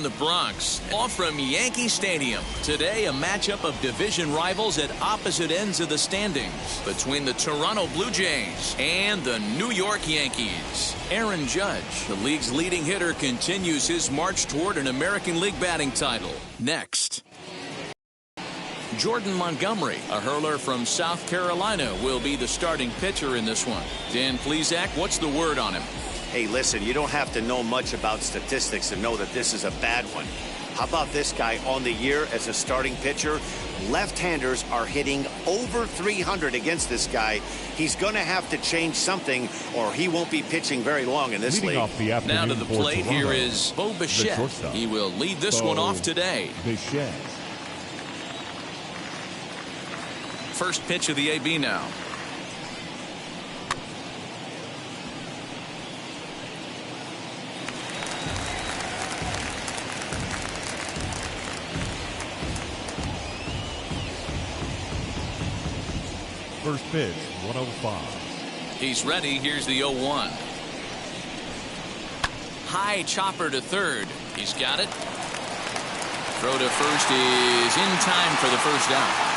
The Bronx, all from Yankee Stadium. Today, a matchup of division rivals at opposite ends of the standings between the Toronto Blue Jays and the New York Yankees. Aaron Judge, the league's leading hitter, continues his march toward an American League batting title. Next, Jordan Montgomery, a hurler from South Carolina, will be the starting pitcher in this one. Dan Plesac, what's the word on him? Hey, listen, you don't have to know much about statistics to know that this is a bad one. How about this guy on the year as a starting pitcher? Left-handers are hitting over 300 against this guy. He's going to have to change something or he won't be pitching very long in this league. Now to the plate, here is Bo Bichette. He will lead this one off today. Bichette. First pitch of the AB now. First pitch, 105. He's ready. Here's the 0-1. High chopper to third. He's got it. Throw to first is in time for the first out.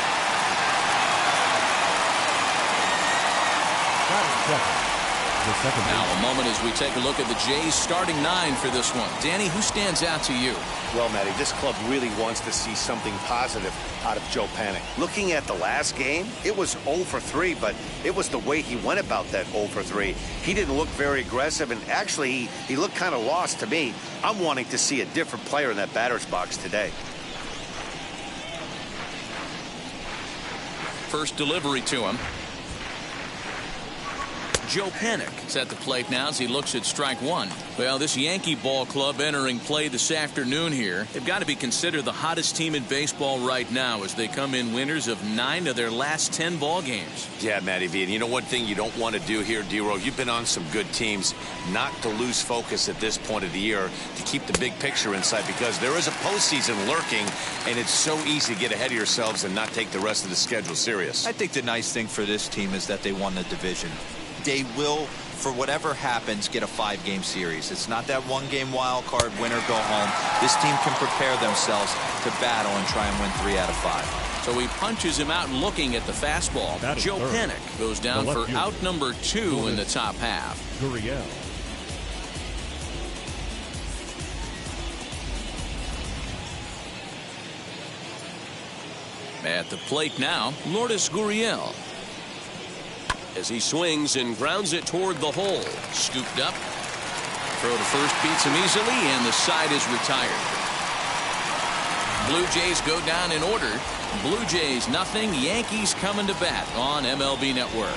Now a moment as we take a look at the Jays starting 9 for this one. Danny, who stands out to you? Well, Matty, this club really wants to see something positive out of Joe Panik. Looking at the last game, it was 0 for 3, but it was the way he went about that 0 for 3. He didn't look very aggressive, and actually, he looked kind of lost to me. I'm wanting to see a different player in that batter's box today. First delivery to him. Joe Panik is at the plate now as he looks at strike one. Well, this Yankee ball club entering play this afternoon here. They've got to be considered the hottest team in baseball right now as they come in winners of 9 of their last 10 ball games. Yeah, Matty V. And you know one thing you don't want to do here, D-Row? You've been on some good teams. Not to lose focus at this point of the year, to keep the big picture in sight, because there is a postseason lurking, and it's so easy to get ahead of yourselves and not take the rest of the schedule serious. I think the nice thing for this team is that they won the division. They will, for whatever happens, get a 5-game series. It's not that 1-game wild card, win or go home. This team can prepare themselves to battle and try and win 3 out of 5. So he punches him out looking at the fastball. Joe Panik goes down for out number 2 in the top half. Gurriel. At the plate now, Lourdes Gurriel. As he swings and grounds it toward the hole. Scooped up. Throw to first beats him easily, and the side is retired. Blue Jays go down in order. Blue Jays nothing. Yankees coming to bat on MLB Network.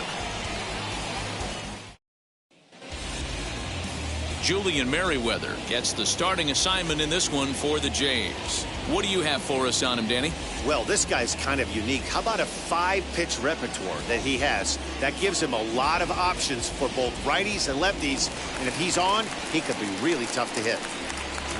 Julian Merriweather gets the starting assignment in this one for the Jays. What do you have for us on him, Danny? Well, this guy's kind of unique. How about a 5-pitch repertoire that he has? That gives him a lot of options for both righties and lefties. And if he's on, he could be really tough to hit.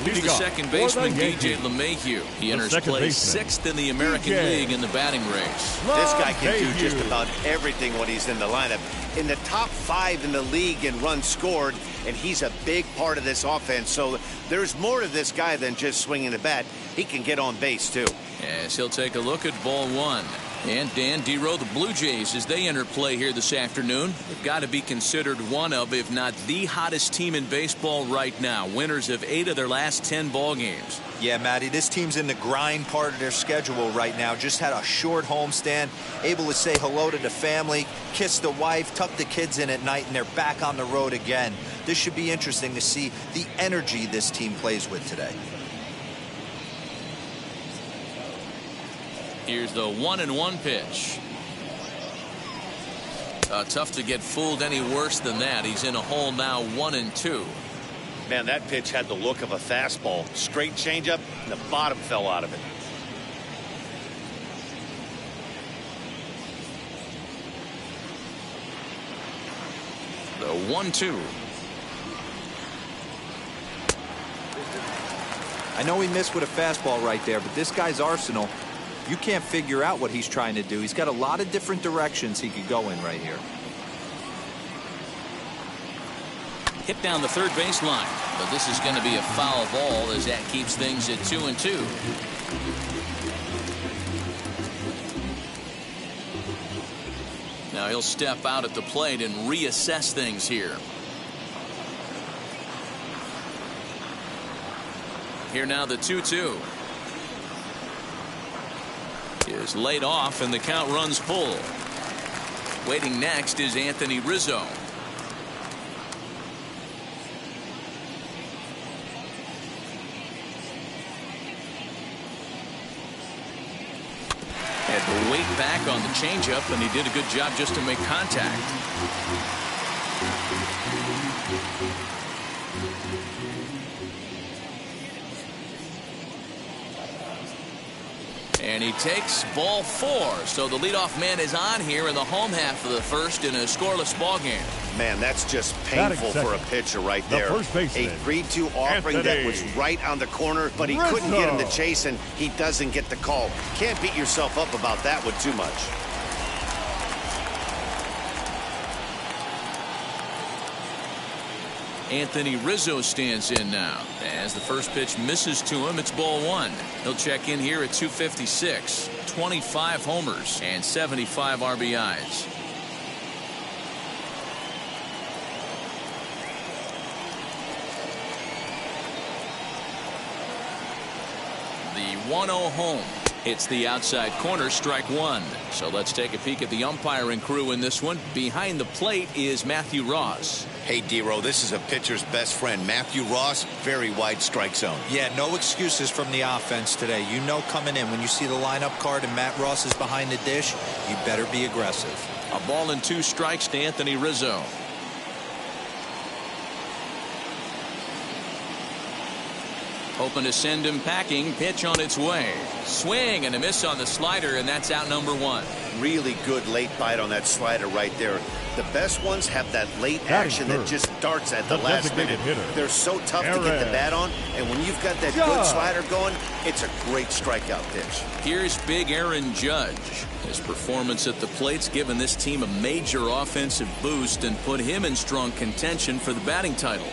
Here's the second baseman, DJ LeMahieu. He enters play 6th in the American League in the batting race. This guy can do just about everything when he's in the lineup. In the top 5 in the league in runs scored, and he's a big part of this offense. So there's more to this guy than just swinging the bat. He can get on base, too. Yes, he'll take a look at ball 1. And Dan D-Row, the Blue Jays, as they enter play here this afternoon, they've got to be considered one of, if not the hottest team in baseball right now. Winners of 8 of their last 10 ball games. Yeah, Matty, this team's in the grind part of their schedule right now. Just had a short homestand, able to say hello to the family, kiss the wife, tuck the kids in at night, and they're back on the road again. This should be interesting to see the energy this team plays with today. Here's the 1-1 pitch. Tough to get fooled any worse than that. He's in a hole now, 1-2. Man, that pitch had the look of a fastball. Straight changeup, and the bottom fell out of it. The 1-2. I know he missed with a fastball right there, but this guy's arsenal, you can't figure out what he's trying to do. He's got a lot of different directions he could go in right here. Hit down the third baseline, but this is going to be a foul ball as that keeps things at 2-2. Now he'll step out at the plate and reassess things here. Here now the 2-2 is laid off and the count runs full. Waiting next is Anthony Rizzo. Had to wait back on the changeup, and he did a good job just to make contact. And he takes ball 4. So the leadoff man is on here in the home half of the first in a scoreless ball game. Man, that's just painful for a pitcher right there. A 3-2 offering that was right on the corner, but he couldn't get him to chase, and he doesn't get the call. Can't beat yourself up about that one too much. Anthony Rizzo stands in now. As the first pitch misses to him, it's ball 1. He'll check in here at 256. 25 homers and 75 RBIs. The 1-0 home. It's the outside corner, strike 1. So let's take a peek at the umpiring crew in this one. Behind the plate is Matthew Ross. Hey, D-Row, this is a pitcher's best friend. Matthew Ross, very wide strike zone. Yeah, no excuses from the offense today. You know coming in when you see the lineup card and Matt Ross is behind the dish, you better be aggressive. A ball and 2 strikes to Anthony Rizzo. Hoping to send him packing. Pitch on its way. Swing and a miss on the slider, and that's out number 1. Really good late bite on that slider right there. The best ones have that late action that just darts at the last minute. They're so tough to get the bat on, and when you've got that good slider going, it's a great strikeout pitch. Here's big Aaron Judge. His performance at the plate's given this team a major offensive boost and put him in strong contention for the batting title.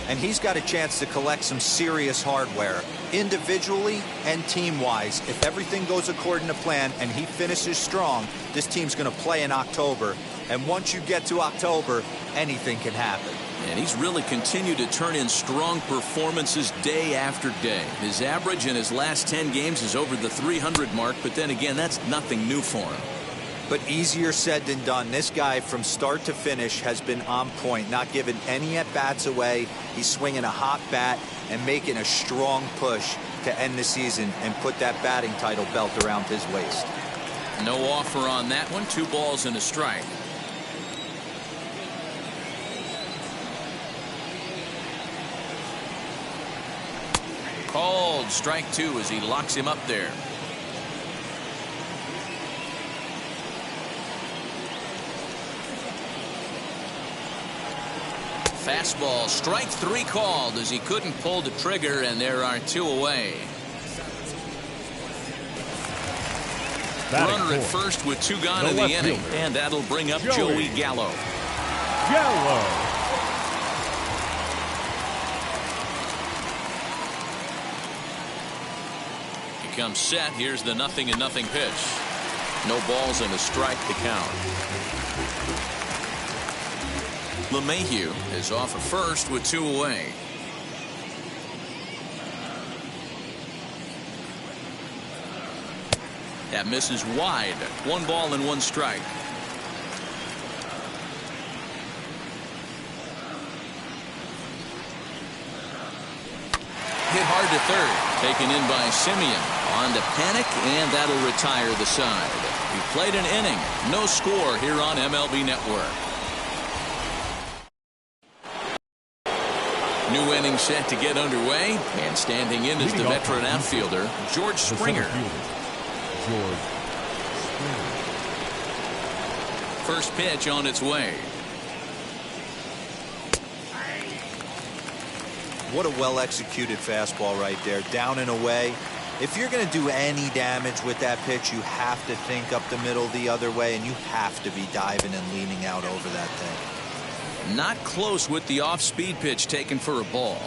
And he's got a chance to collect some serious hardware, individually and team-wise. If everything goes according to plan and he finishes strong, this team's going to play in October. And once you get to October, anything can happen. And he's really continued to turn in strong performances day after day. His average in his last 10 games is over the 300 mark, but then again, that's nothing new for him. But easier said than done. This guy from start to finish has been on point, not giving any at-bats away. He's swinging a hot bat and making a strong push to end the season and put that batting title belt around his waist. No offer on that one. 2 balls and a strike. Called strike 2 as he locks him up there. Fastball, strike 3 called as he couldn't pull the trigger, and there are 2 away. Runner at first with 2 gone in the inning, and that'll bring up Joey Gallo. He comes set. Here's the 0-0 pitch. No balls and a strike to count. LeMahieu is off at first with 2 away. That misses wide. 1 ball and 1 strike. Hit hard to third. Taken in by Simeon. On to Panic, and that'll retire the side. He played an inning. No score here on MLB Network. New inning set to get underway, and standing in is the veteran outfielder, George Springer. First pitch on its way. What a well-executed fastball right there, down and away. If you're going to do any damage with that pitch, you have to think up the middle the other way, and you have to be diving and leaning out over that thing. Not close with the off-speed pitch taken for a ball.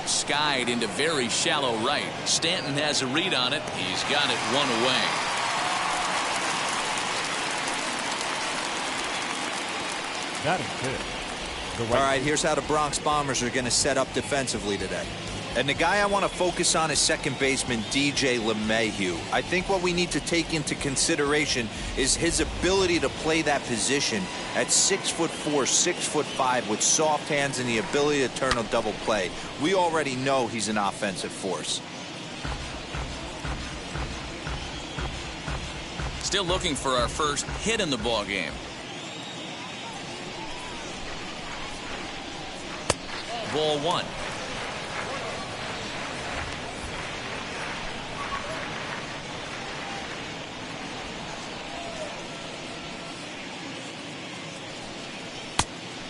Skied into very shallow right. Stanton has a read on it. He's got it one away. Batting fifth. All right, here's how the Bronx Bombers are going to set up defensively today. And the guy I want to focus on is second baseman DJ LeMahieu. I think what we need to take into consideration is his ability to play that position at 6'4", 6'5", with soft hands and the ability to turn a double play. We already know he's an offensive force. Still looking for our first hit in the ball game. Ball one.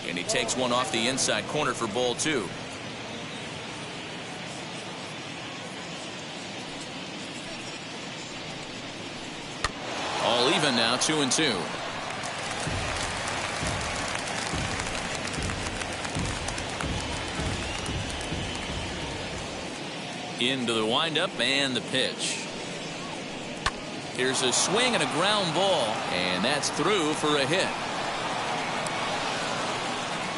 And he takes one off the inside corner for ball two. All even now, 2-2. Into the windup and the pitch. Here's a swing and a ground ball, and that's through for a hit.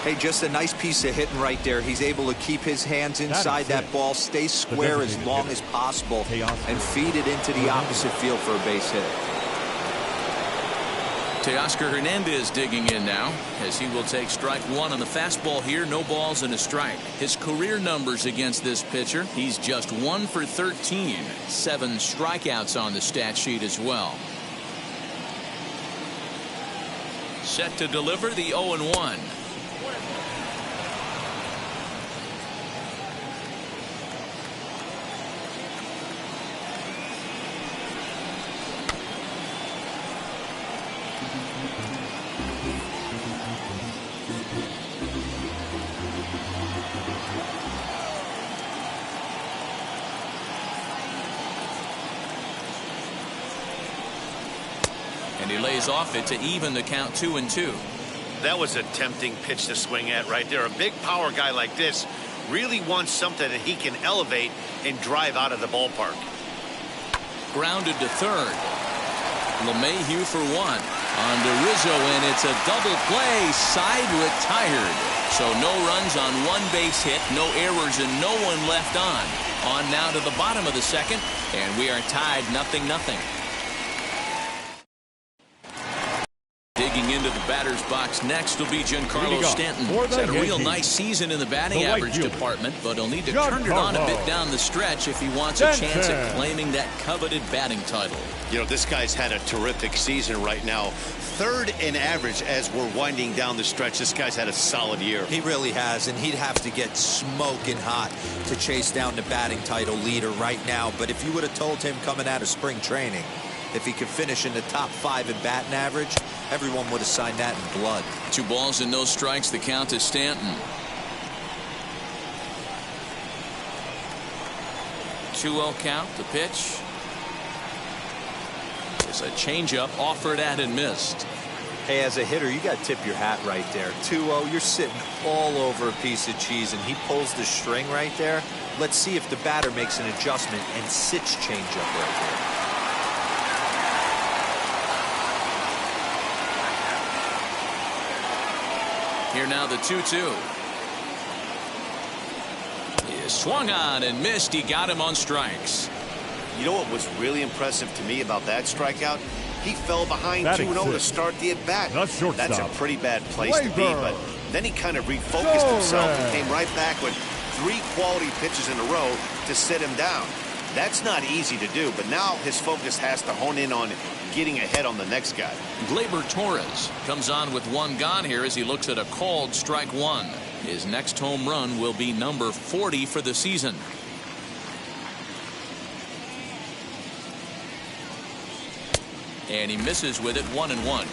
Hey, just a nice piece of hitting right there. He's able to keep his hands inside that ball, stay square as long as possible, and feed it into the opposite field for a base hit. Teoscar Hernandez digging in now, as he will take strike one on the fastball here. No balls and a strike. His career numbers against this pitcher, he's just 1 for 13. 7 strikeouts on the stat sheet as well. Set to deliver the 0-1. And he lays off it to even the count 2-2. That was a tempting pitch to swing at right there. A big power guy like this really wants something that he can elevate and drive out of the ballpark. Grounded to third. LeMahieu for one. On to Rizzo, and it's a double play. Side retired. So no runs on one base hit, no errors, and no one left on. On now to the bottom of the second, and we are tied 0-0. Digging into the batter's box next will be Giancarlo Stanton. He's had a real nice season in the batting average department, but he'll need to turn it on a bit down the stretch if he wants a chance at claiming that coveted batting title. You know, this guy's had a terrific season right now. 3rd in average as we're winding down the stretch. This guy's had a solid year. He really has, and he'd have to get smoking hot to chase down the batting title leader right now. But if you would have told him coming out of spring training, if he could finish in the top 5 in batting average, everyone would have signed that in blood. 2 balls and no strikes. The count to Stanton. 2-0 count. The pitch. It's a changeup offered at and missed. Hey, as a hitter, you got to tip your hat right there. 2-0, you're sitting all over a piece of cheese, and he pulls the string right there. Let's see if the batter makes an adjustment and sits changeup right there. Here now the 2-2. He swung on and missed. He got him on strikes. You know what was really impressive to me about that strikeout? He fell behind 2-0 to start the at-bat. That's a pretty bad place to be, but then he kind of refocused himself and came right back with 3 quality pitches in a row to sit him down. That's not easy to do, but now his focus has to hone in on getting ahead on the next guy. Glaiber Torres comes on with 1 gone here as he looks at a called strike 1. His next home run will be number 40 for the season. And he misses with it. 1-1.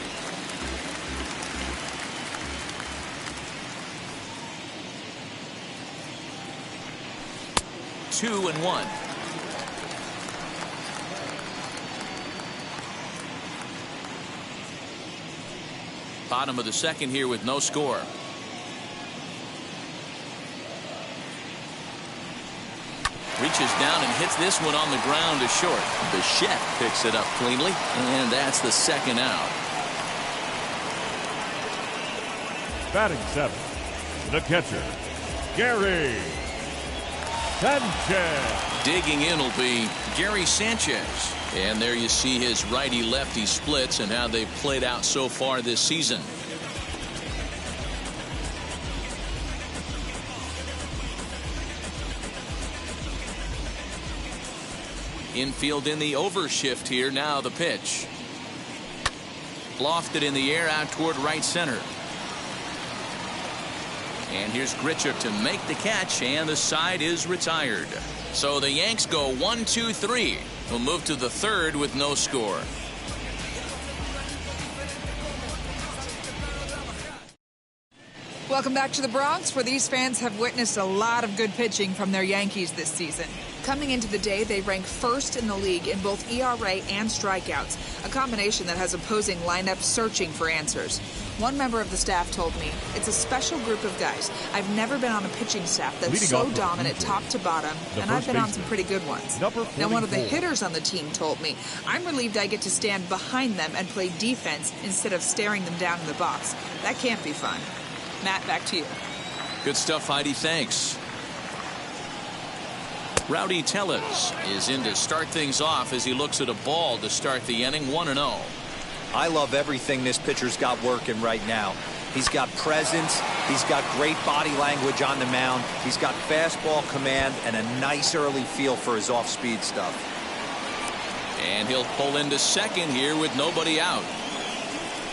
Two and 1. Bottom of the second here with no score. Reaches down and hits this one on the ground to short. Bichette picks it up cleanly, and that's the second out. Batting 7th, the catcher, Gary Sanchez. Digging in will be Gary Sanchez. And there you see his righty-lefty splits and how they've played out so far this season. Infield in the overshift here. Now the pitch. Lofted in the air out toward right center. And here's Grichuk to make the catch, and the side is retired. So the Yanks go 1-2-3. We'll move to the third with no score. Welcome back to the Bronx, where these fans have witnessed a lot of good pitching from their Yankees this season. Coming into the day, they rank first in the league in both ERA and strikeouts, a combination that has opposing lineups searching for answers. One member of the staff told me, "It's a special group of guys. I've never been on a pitching staff that's so dominant top to bottom, and I've been on some pretty good ones." Now, one of the hitters on the team told me, "I'm relieved I get to stand behind them and play defense instead of staring them down in the box. That can't be fun." Matt, back to you. Good stuff, Heidi. Thanks. Rowdy Tellez is in to start things off as he looks at a ball to start the inning. 1-0. I love everything this pitcher's got working right now. He's got presence. He's got great body language on the mound. He's got fastball command and a nice early feel for his off-speed stuff. And he'll pull into second here with nobody out.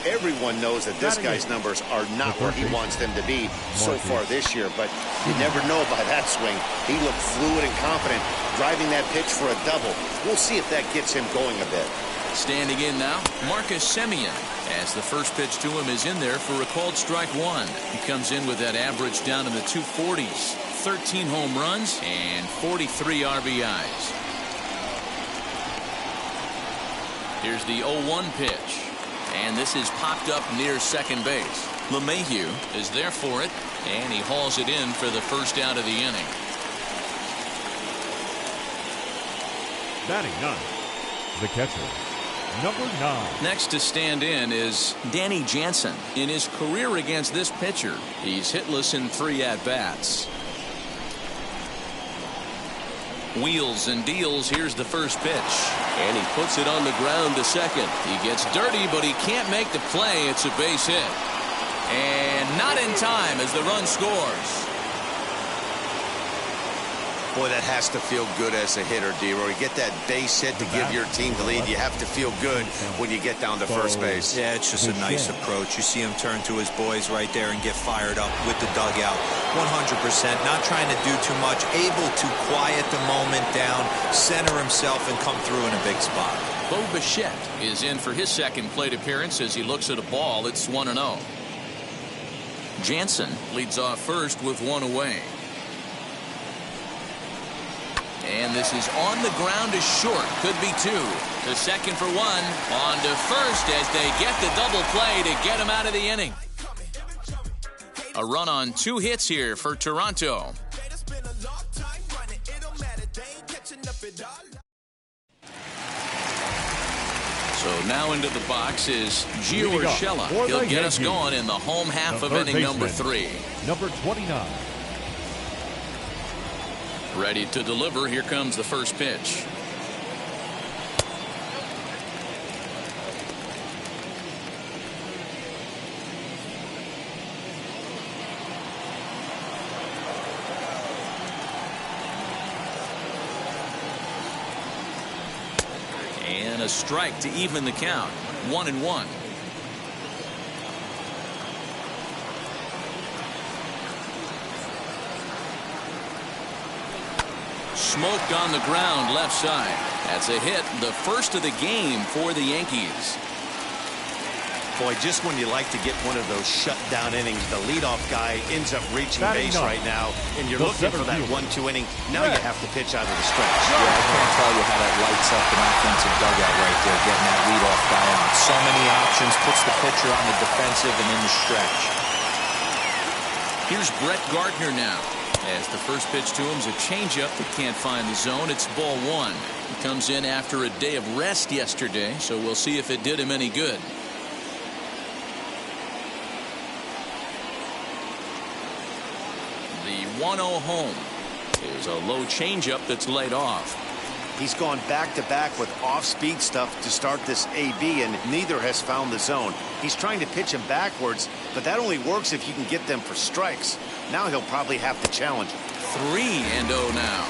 Everyone knows that this guy's numbers are not where he wants them to be so far this year, but you never know by that swing. He looked fluid and confident, driving that pitch for a double. We'll see if that gets him going a bit. Standing in now, Marcus Simeon, as the first pitch to him is in there for a called strike one. He comes in with that average down in the 240s, 13 home runs and 43 RBIs. Here's the 0-1 pitch. And this is popped up near second base. LeMahieu is there for it, and he hauls it in for the first out of the inning. Batting 9th, the catcher, number 9. Next to stand in is Danny Jansen. In his career against this pitcher, he's hitless in 3 at-bats. Wheels and deals. Here's the first pitch, and he puts it on the ground to second. He gets dirty, but he can't make the play. It's a base hit, and not in time as the run scores. Boy, that has to feel good as a hitter, D-Roy. You get that base hit to give your team the lead. You have to feel good when you get down to first base. Yeah, it's just a nice approach. You see him turn to his boys right there and get fired up with the dugout. 100%, not trying to do too much, able to quiet the moment down, center himself, and come through in a big spot. Bo Bichette is in for his second plate appearance as he looks at a ball. It's 1-0. Jansen leads off first with one away. And this is on the ground to short. Could be 2. To second for 1. On to first as they get the double play to get him out of the inning. A run on 2 hits here for Toronto. So now into the box is Gio Urshela. He'll get us going in the home half of inning number 3. Number 29. Ready to deliver. Here comes the first pitch. And a strike to even the count. 1-1. Smoked on the ground left side. That's a hit, the first of the game for the Yankees. Boy, just when you like to get one of those shutdown innings, the leadoff guy ends up reaching base right now, and you're looking for that 1-2 inning. Now you have to pitch out of the stretch. Yeah, I can't tell you how that lights up an offensive dugout right there, getting that leadoff guy on. So many options, puts the pitcher on the defensive and in the stretch. Here's Brett Gardner now. As the first pitch to him is a changeup that can't find the zone. It's ball one. He comes in after a day of rest yesterday, so we'll see if it did him any good. The 1-0 home is a low changeup that's laid off. He's gone back-to-back with off-speed stuff to start this AB, and neither has found the zone. He's trying to pitch him backwards, but that only works if you can get them for strikes. Now he'll probably have to challenge. 3-0 now.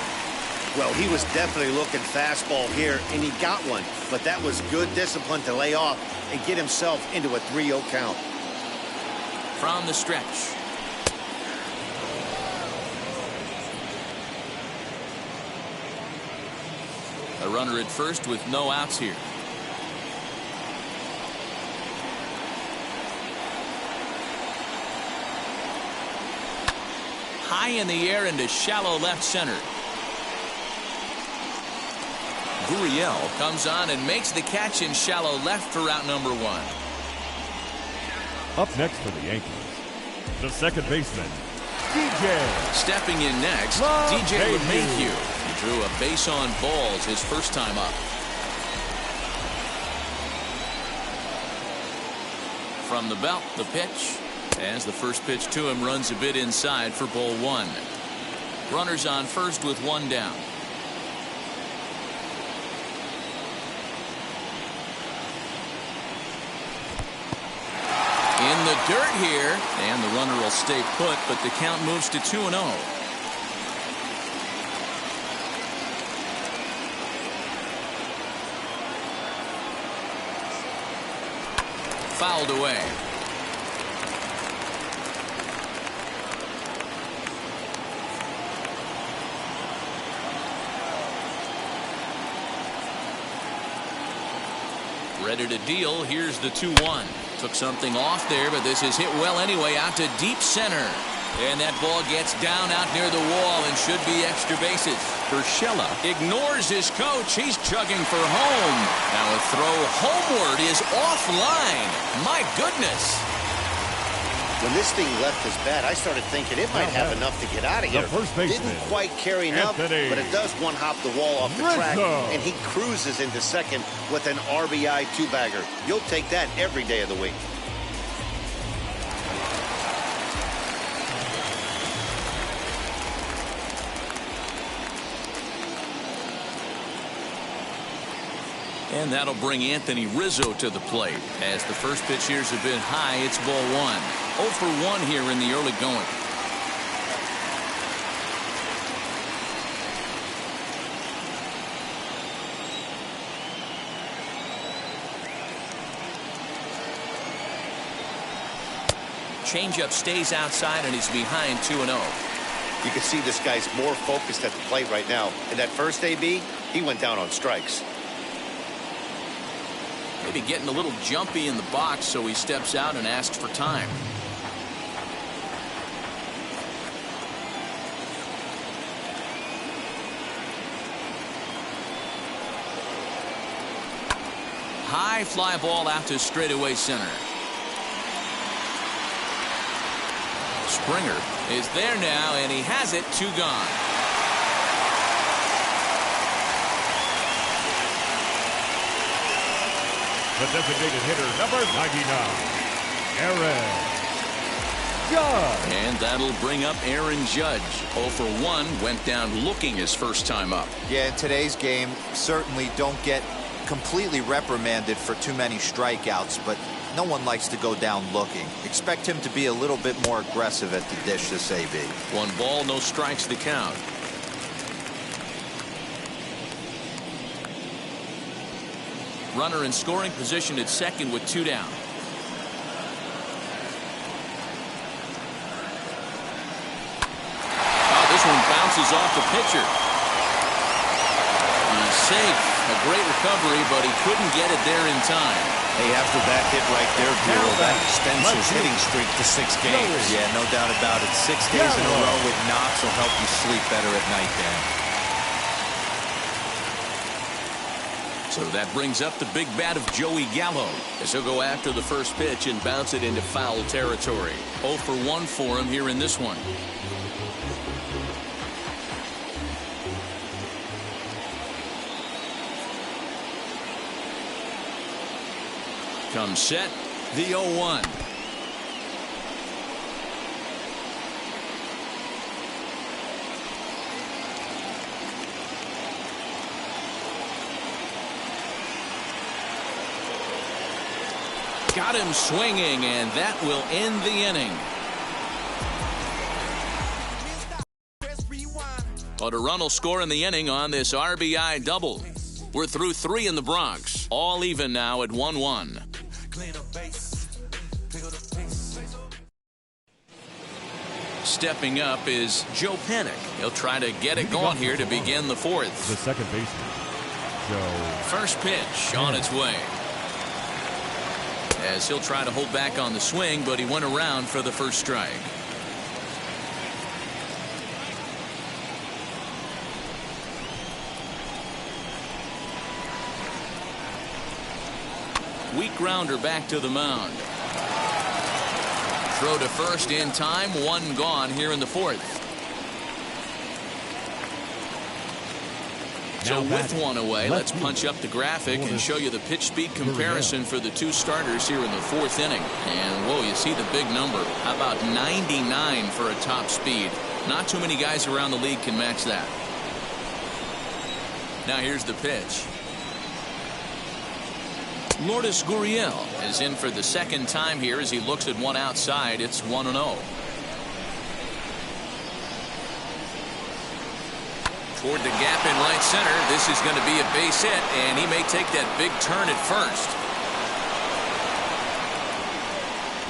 Well, he was definitely looking fastball here, and he got one. But that was good discipline to lay off and get himself into a 3-0 count. From the stretch. A runner at first with no outs here. High in the air into shallow left center. Gurriel comes on and makes the catch in shallow left for out number one. Up next for the Yankees, the second baseman, DJ. Stepping in next, DJ LeMahieu. He drew a base on balls his first time up. From the belt, the pitch. As the first pitch to him runs a bit inside for ball one. Runners on first with one down. In the dirt here, and the runner will stay put, but the count moves to 2-0. Fouled away. Ready to deal. Here's the 2-1. Took something off there, but this is hit well anyway out to deep center. And that ball gets down out near the wall and should be extra bases. Urshela ignores his coach. He's chugging for home. Now a throw homeward is offline. My goodness. When this thing left his bat, I started thinking it might have enough to get out of here. Didn't quite carry enough, but it does one-hop the wall off the track, and he cruises into second with an RBI two-bagger. You'll take that every day of the week. And that'll bring Anthony Rizzo to the plate. As the first pitch here's a bit high, it's ball one. 0 for 1 here in the early going. Changeup stays outside and he's behind 2-0. You can see this guy's more focused at the plate right now. In that first AB, he went down on strikes. Maybe getting a little jumpy in the box, so he steps out and asks for time. High fly ball out to straightaway center. Springer is there now, and he has it. 2 gone. The designated hitter, number 99, Aaron Judge. And that'll bring up Aaron Judge. 0 for 1, went down looking his first time up. Yeah, in today's game, certainly don't get completely reprimanded for too many strikeouts, but no one likes to go down looking. Expect him to be a little bit more aggressive at the dish this AB. 1 ball, no strikes to count. Runner in scoring position at second with 2 down. Oh, this one bounces off the pitcher. He's safe. A great recovery, but he couldn't get it there in time. Hey, after that hit right there, Bureau, that extends his hitting streak to 6 games. Yeah, no doubt about it. 6 days in a row with knocks will help you sleep better at night, Dan. So that brings up the big bat of Joey Gallo, as he'll go after the first pitch and bounce it into foul territory. 0 for 1 for him here in this one. Comes set, the 0-1. Got him swinging, and that will end the inning. But a run will score in the inning on this RBI double. We're through 3 in the Bronx. All even now at 1-1. Stepping up is Joe Panik. He'll try to get it going here to begin the 4th. The second baseman, Joe. First pitch on its way. As he'll try to hold back on the swing, but he went around for the first strike. Weak grounder back to the mound. Throw to first in time. 1 gone here in the 4th. So with 1 away, let's punch up the graphic and show you the pitch speed comparison for the 2 starters here in the 4th inning. And whoa, you see the big number. How about 99 for a top speed? Not too many guys around the league can match that. Now here's the pitch. Lourdes Gurriel is in for the 2nd time here as he looks at one outside. It's 1-0. Toward the gap in right center. This is going to be a base hit, and he may take that big turn at first.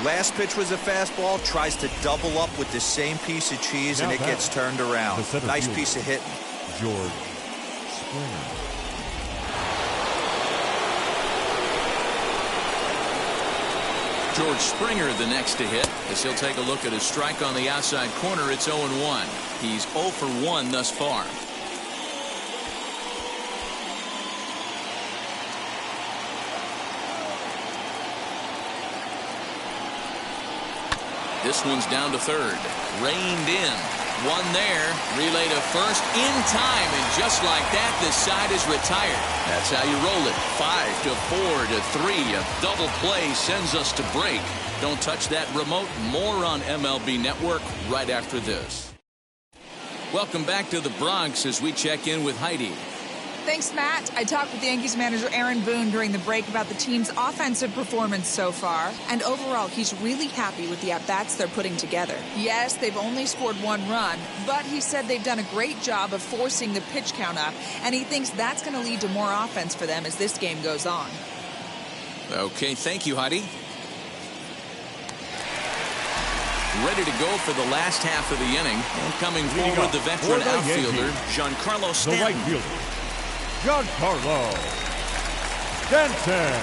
Last pitch was a fastball. Tries to double up with the same piece of cheese, and it gets turned around. Nice piece of hitting. George Springer. George Springer the next to hit, as he'll take a look at his strike on the outside corner. It's 0-1. He's 0 for 1 thus far. This one's down to 3rd. Reined in. 1 there. Relay to first in time. And just like that, this side is retired. That's how you roll it. 5 to 4 to 3. A double play sends us to break. Don't touch that remote. More on MLB Network right after this. Welcome back to the Bronx as we check in with Heidi. Thanks, Matt. I talked with Yankees manager Aaron Boone during the break about the team's offensive performance so far, and overall, he's really happy with the at-bats they're putting together. Yes, they've only scored 1 run, but he said they've done a great job of forcing the pitch count up, and he thinks that's going to lead to more offense for them as this game goes on. Okay, thank you, Heidi. Ready to go for the last half of the inning, and coming forward, the veteran outfielder, Giancarlo Stanton. The right fielder, Giancarlo Jansen.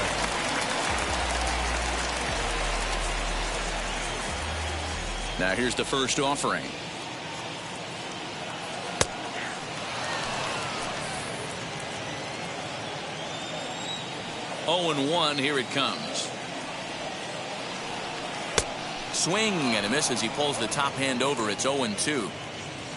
Now here's the first offering. Oh and 1, here it comes. Swing and a miss as he pulls the top hand over. It's 0 and 2.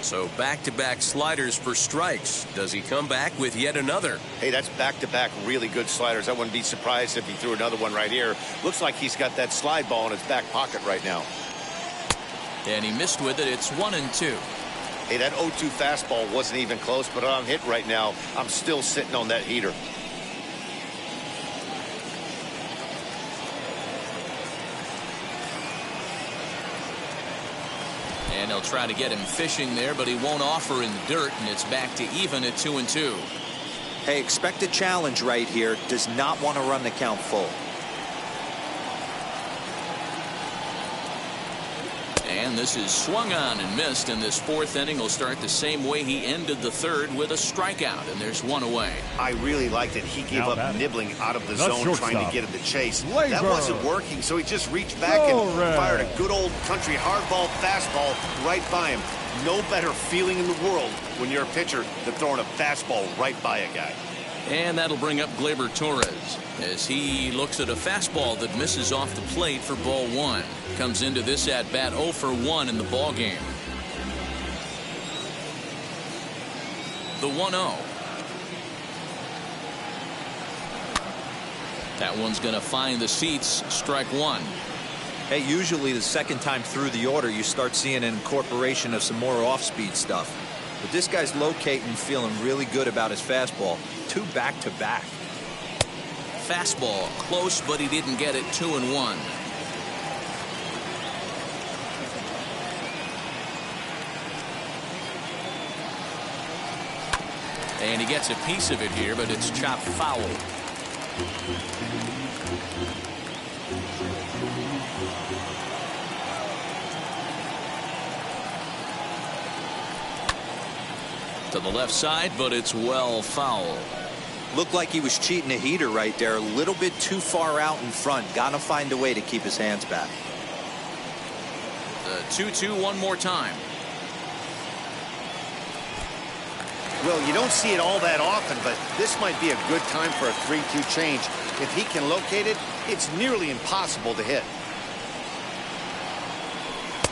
So back-to-back sliders for strikes. Does he come back with yet another? Hey, that's back-to-back really good sliders. I wouldn't be surprised if he threw another one right here. Looks like he's got that slide ball in his back pocket right now. And he missed with it. It's 1 and 2. Hey, that 0-2 fastball wasn't even close, but on hit right now, I'm still sitting on that heater. And they'll try to get him fishing there, but he won't offer in the dirt, and it's back to even at 2 and 2. Hey, expect a challenge right here. Does not want to run the count full. And And this is swung on and missed, and this fourth inning will start the same way he ended the third, with a strikeout, and there's one away. I really liked it. He gave up nibbling out of the zone, shortstop, trying to get him to chase. Glaiber. That wasn't working, so he just reached back and fired a good old country hardball fastball right by him. No better feeling in the world when you're a pitcher than throwing a fastball right by a guy. And that'll bring up Glaber Torres as he looks at a fastball that misses off the plate for ball one. Comes into this at bat 0 for 1 in the ball game. The 1-0. That one's going to find the seats. Strike one. Hey, usually the second time through the order you start seeing an incorporation of some more off-speed stuff. But this guy's locating, feeling really good about his fastball. 2 back-to-back. Fastball close, but he didn't get it. 2-1. And he gets a piece of it here, but it's chopped foul. To the left side, but it's well foul. Looked like he was cheating a heater right there. A little bit too far out in front. Gotta find a way to keep his hands back. The 2-2 one more time. Well, you don't see it all that often, but this might be a good time for a 3-2 change. If he can locate it, it's nearly impossible to hit.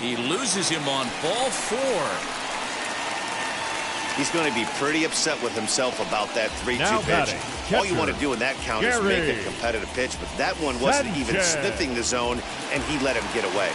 He loses him on ball 4. He's going to be pretty upset with himself about that 3-2 pitch. All you want to do in that count is make a competitive pitch, but that one wasn't even sniffing the zone, and he let him get away.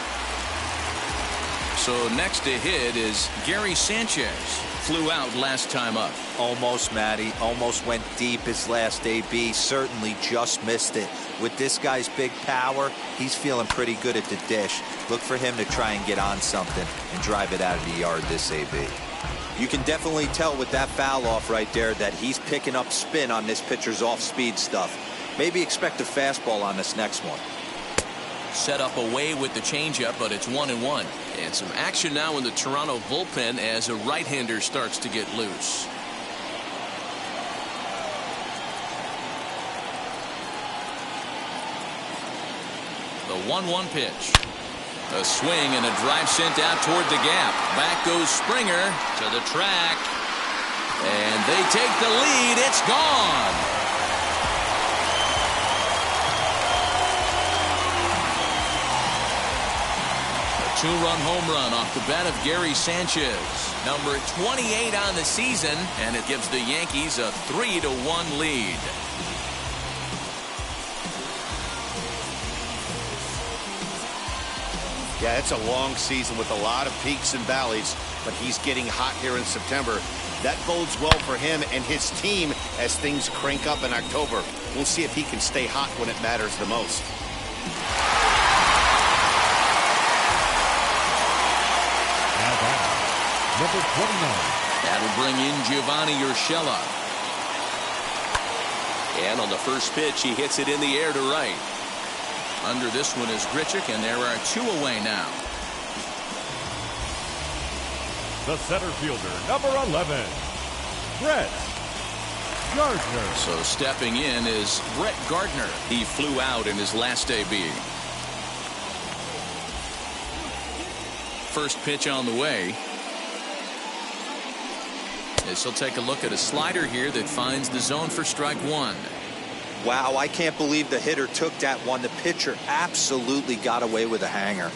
So next to hit is Gary Sanchez. Flew out last time up. Almost, Matty. Almost went deep his last AB. Certainly just missed it. With this guy's big power, he's feeling pretty good at the dish. Look for him to try and get on something and drive it out of the yard this AB. You can definitely tell with that foul off right there that he's picking up spin on this pitcher's off-speed stuff. Maybe expect a fastball on this next one. Set up away with the changeup, but it's 1-1. And some action now in the Toronto bullpen as a right-hander starts to get loose. The 1-1 pitch. A swing and a drive sent out toward the gap. Back goes Springer to the track. And they take the lead. It's gone. A 2-run home run off the bat of Gary Sanchez. Number 28 on the season, and it gives the Yankees a 3-1 lead. Yeah, it's a long season with a lot of peaks and valleys, but he's getting hot here in September. That bodes well for him and his team as things crank up in October. We'll see if he can stay hot when it matters the most. Now batter, number 29. That'll bring in Giovanni Urshela. And on the first pitch, he hits it in the air to right. Under this one is Grichuk, and there are 2 away now. The center fielder, number 11, Brett Yardner. So stepping in is Brett Gardner. He flew out in his last AB. First pitch on the way. This will take a look at a slider here that finds the zone for strike one. Wow, I can't believe the hitter took that one. The pitcher absolutely got away with a hanger.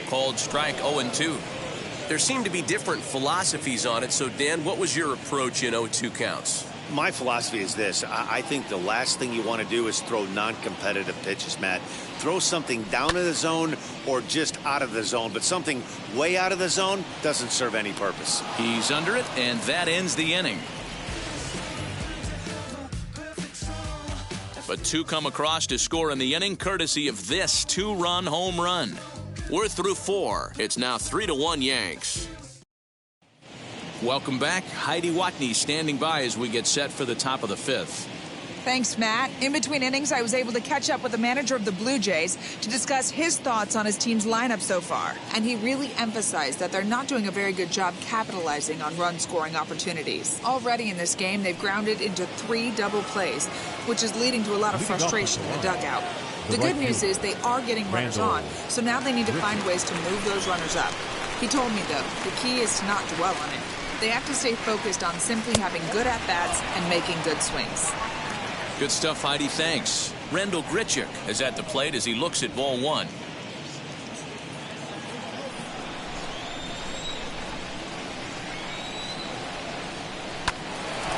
Called strike 0-2. There seem to be different philosophies on it. So, Dan, what was your approach in 0-2 counts? My philosophy is this. I think the last thing you want to do is throw non-competitive pitches, Matt. Throw something down in the zone or just out of the zone, but something way out of the zone doesn't serve any purpose. He's under it, and that ends the inning. But 2 come across to score in the inning, courtesy of this 2-run home run. We're through 4. It's now 3-1 Yanks. Welcome back. Heidi Watney standing by as we get set for the top of the 5th. Thanks, Matt. In between innings, I was able to catch up with the manager of the Blue Jays to discuss his thoughts on his team's lineup so far. And he really emphasized that they're not doing a very good job capitalizing on run-scoring opportunities. Already in this game, they've grounded into 3 double plays, which is leading to a lot of frustration in the dugout. The good news is they are getting runners on, so now they need to find ways to move those runners up. He told me, though, the key is to not dwell on it. They have to stay focused on simply having good at-bats and making good swings. Good stuff, Heidi. Thanks. Rendell Grichuk is at the plate as he looks at ball 1.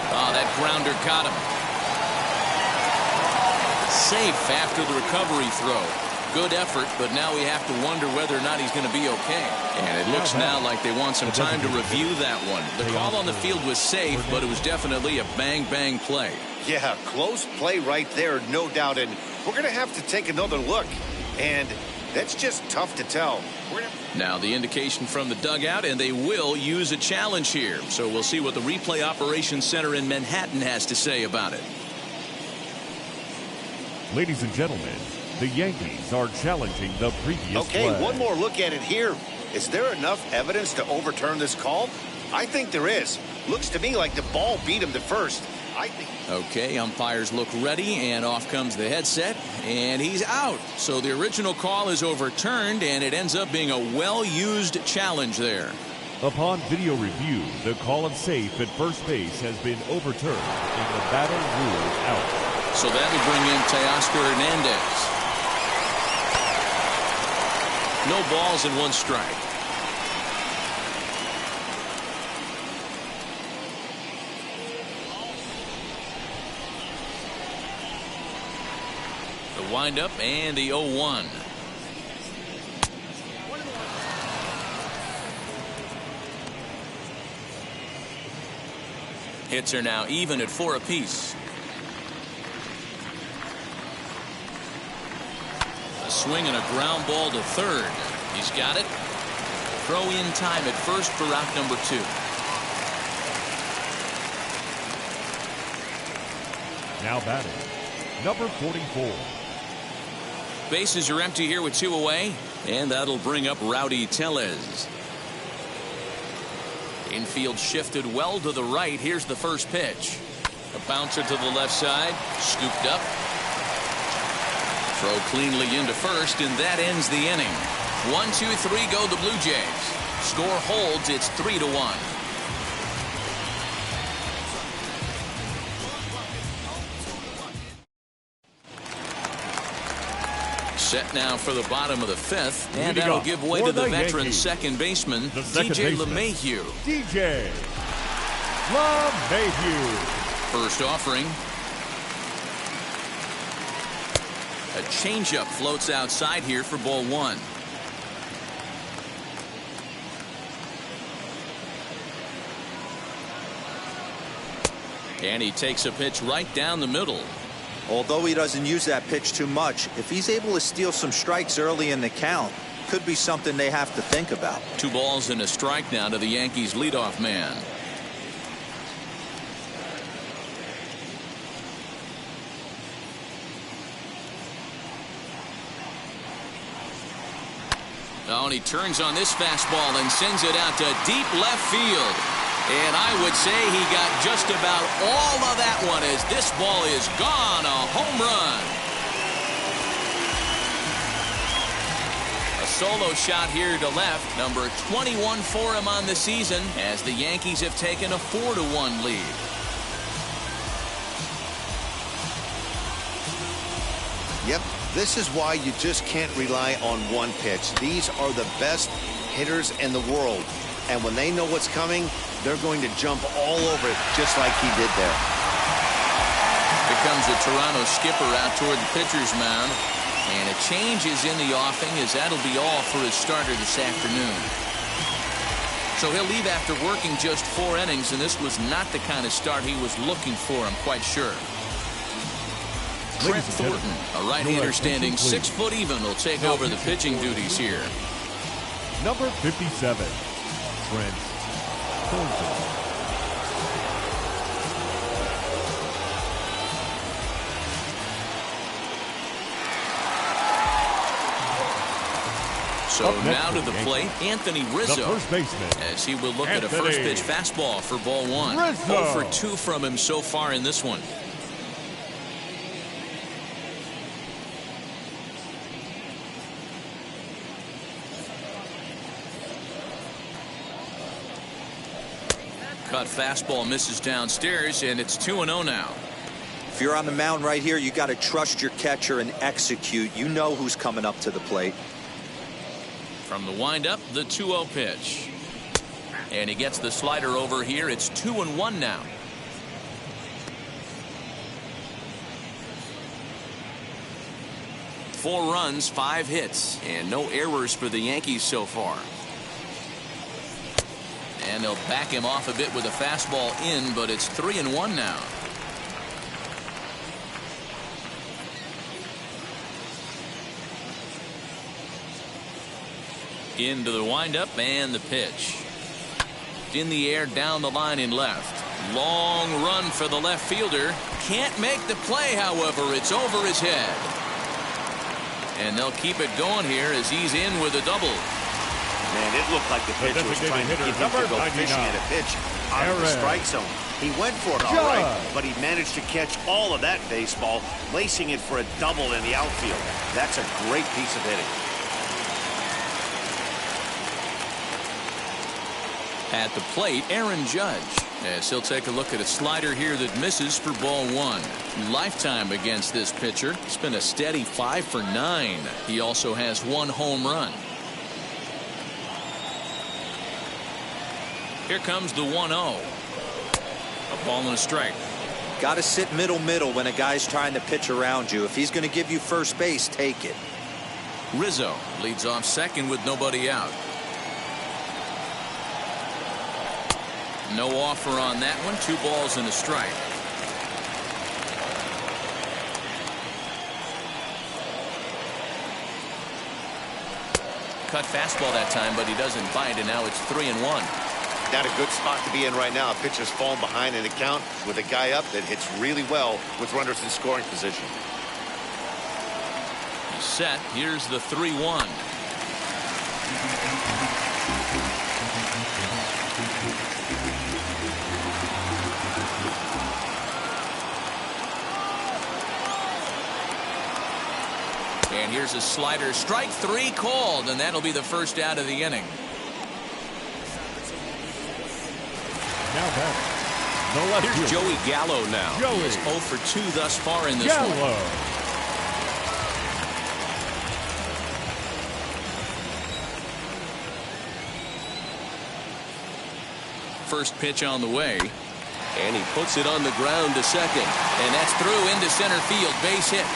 Oh, that grounder got him. Safe after the recovery throw. Good effort, but now we have to wonder whether or not he's going to be okay. And it looks now like they want some time to review that one. The call on the field was safe, but it was definitely a bang-bang play. Yeah, close play right there, no doubt. And we're going to have to take another look. And that's just tough to tell. Now the indication from the dugout, and they will use a challenge here. So we'll see what the replay operations center in Manhattan has to say about it. Ladies and gentlemen, the Yankees are challenging the previous play. Okay, one more look at it here. Is there enough evidence to overturn this call? I think there is. Looks to me like the ball beat him to first. I think. Okay, umpires look ready, and off comes the headset, and he's out. So the original call is overturned, and it ends up being a well-used challenge there. Upon video review, the call of safe at first base has been overturned, and the batter ruled out. So that will bring in Teoscar Hernandez. No balls and 1 strike. The windup and the 0-1. Hits are now even at 4 apiece. Swing and a ground ball to third. He's got it. Throw in time at first for out number 2. Now batting, number 44. Bases are empty here with 2 away, and that'll bring up Rowdy Tellez. Infield shifted well to the right. Here's the first pitch. A bouncer to the left side, scooped up. Throw cleanly into first, and that ends the inning. 1-2-3 go the Blue Jays. Score holds. It's 3-1. Set now for the bottom of the 5th, and that'll give way to the veteran Yankees, second baseman, DJ LeMahieu. DJ LeMahieu. First offering. A changeup floats outside here for ball 1. And he takes a pitch right down the middle. Although he doesn't use that pitch too much, if he's able to steal some strikes early in the count, could be something they have to think about. 2 balls and a strike now to the Yankees leadoff man. Oh, and he turns on this fastball and sends it out to deep left field. And I would say he got just about all of that one as this ball is gone. A home run. A solo shot here to left. Number 21 for him on the season as the Yankees have taken a 4-1 lead. Yep, this is why you just can't rely on one pitch. These are the best hitters in the world. And when they know what's coming, they're going to jump all over it just like he did there. Here comes the Toronto skipper out toward the pitcher's mound. And a change is in the offing as that'll be all for his starter this afternoon. So he'll leave after working just 4 innings, and this was not the kind of start he was looking for, I'm quite sure. Trent Thornton, a right-hander standing 6 foot even, will take over the pitching duties here. Number 57, Trent Thornton. So now to the plate, Anthony Rizzo. The first baseman. As he will look at a first pitch fastball for ball one. Rizzo. 0 for 2 from him so far in this one. Cut fastball misses downstairs, and it's 2-0 now. If you're on the mound right here, you got to trust your catcher and execute. You know who's coming up to the plate. From the windup, the 2-0 pitch. And he gets the slider over here. It's 2-1 now. Four runs, 5 hits, and no errors for the Yankees so far. And they'll back him off a bit with a fastball in, but it's 3-1 now. Into the windup and the pitch. In the air, down the line in left. Long run for the left fielder. Can't make the play, however. It's over his head. And they'll keep it going here as he's in with a double. Man, it looked like the pitcher was trying to get him to go fishing at a pitch out of the strike zone. He went for it all right, but he managed to catch all of that baseball, lacing it for a double in the outfield. That's a great piece of hitting. At the plate, Aaron Judge, as he'll take a look at a slider here that misses for ball one. Lifetime against this pitcher. It's been a steady 5 for 9. He also has 1 home run. Here comes the 1-0. A ball and a strike. Got to sit middle when a guy's trying to pitch around you. If he's going to give you first base, take it. Rizzo leads off second with nobody out. No offer on that one. 2 balls and a strike. Cut fastball that time, but he doesn't bite, and now it's 3-1. Not a good spot to be in right now. A pitcher's falling behind in the count with a guy up that hits really well with runners in scoring position. He's set. Here's the 3-1. And here's a slider. Strike 3 called, and that'll be the first out of the inning. Now back. The left Here's field. Joey Gallo now. Joey. He's 0 for 2 thus far in this one. Gallo. First pitch on the way. And he puts it on the ground to second. And that's through into center field. Base hit.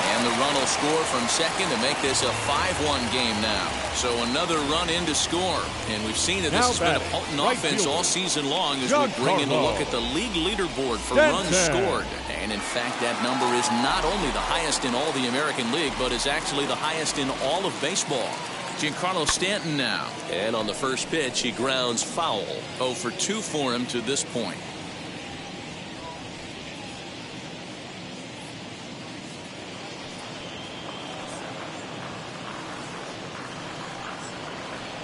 And the run will score from second to make this a 5-1 game now. So another run in to score. And we've seen that this has been a potent offense all season long as we bring in a look at the league leaderboard for runs scored. And in fact, that number is not only the highest in all the American League, but is actually the highest in all of baseball. Giancarlo Stanton now. And on the first pitch, he grounds foul. 0 for 2 for him to this point.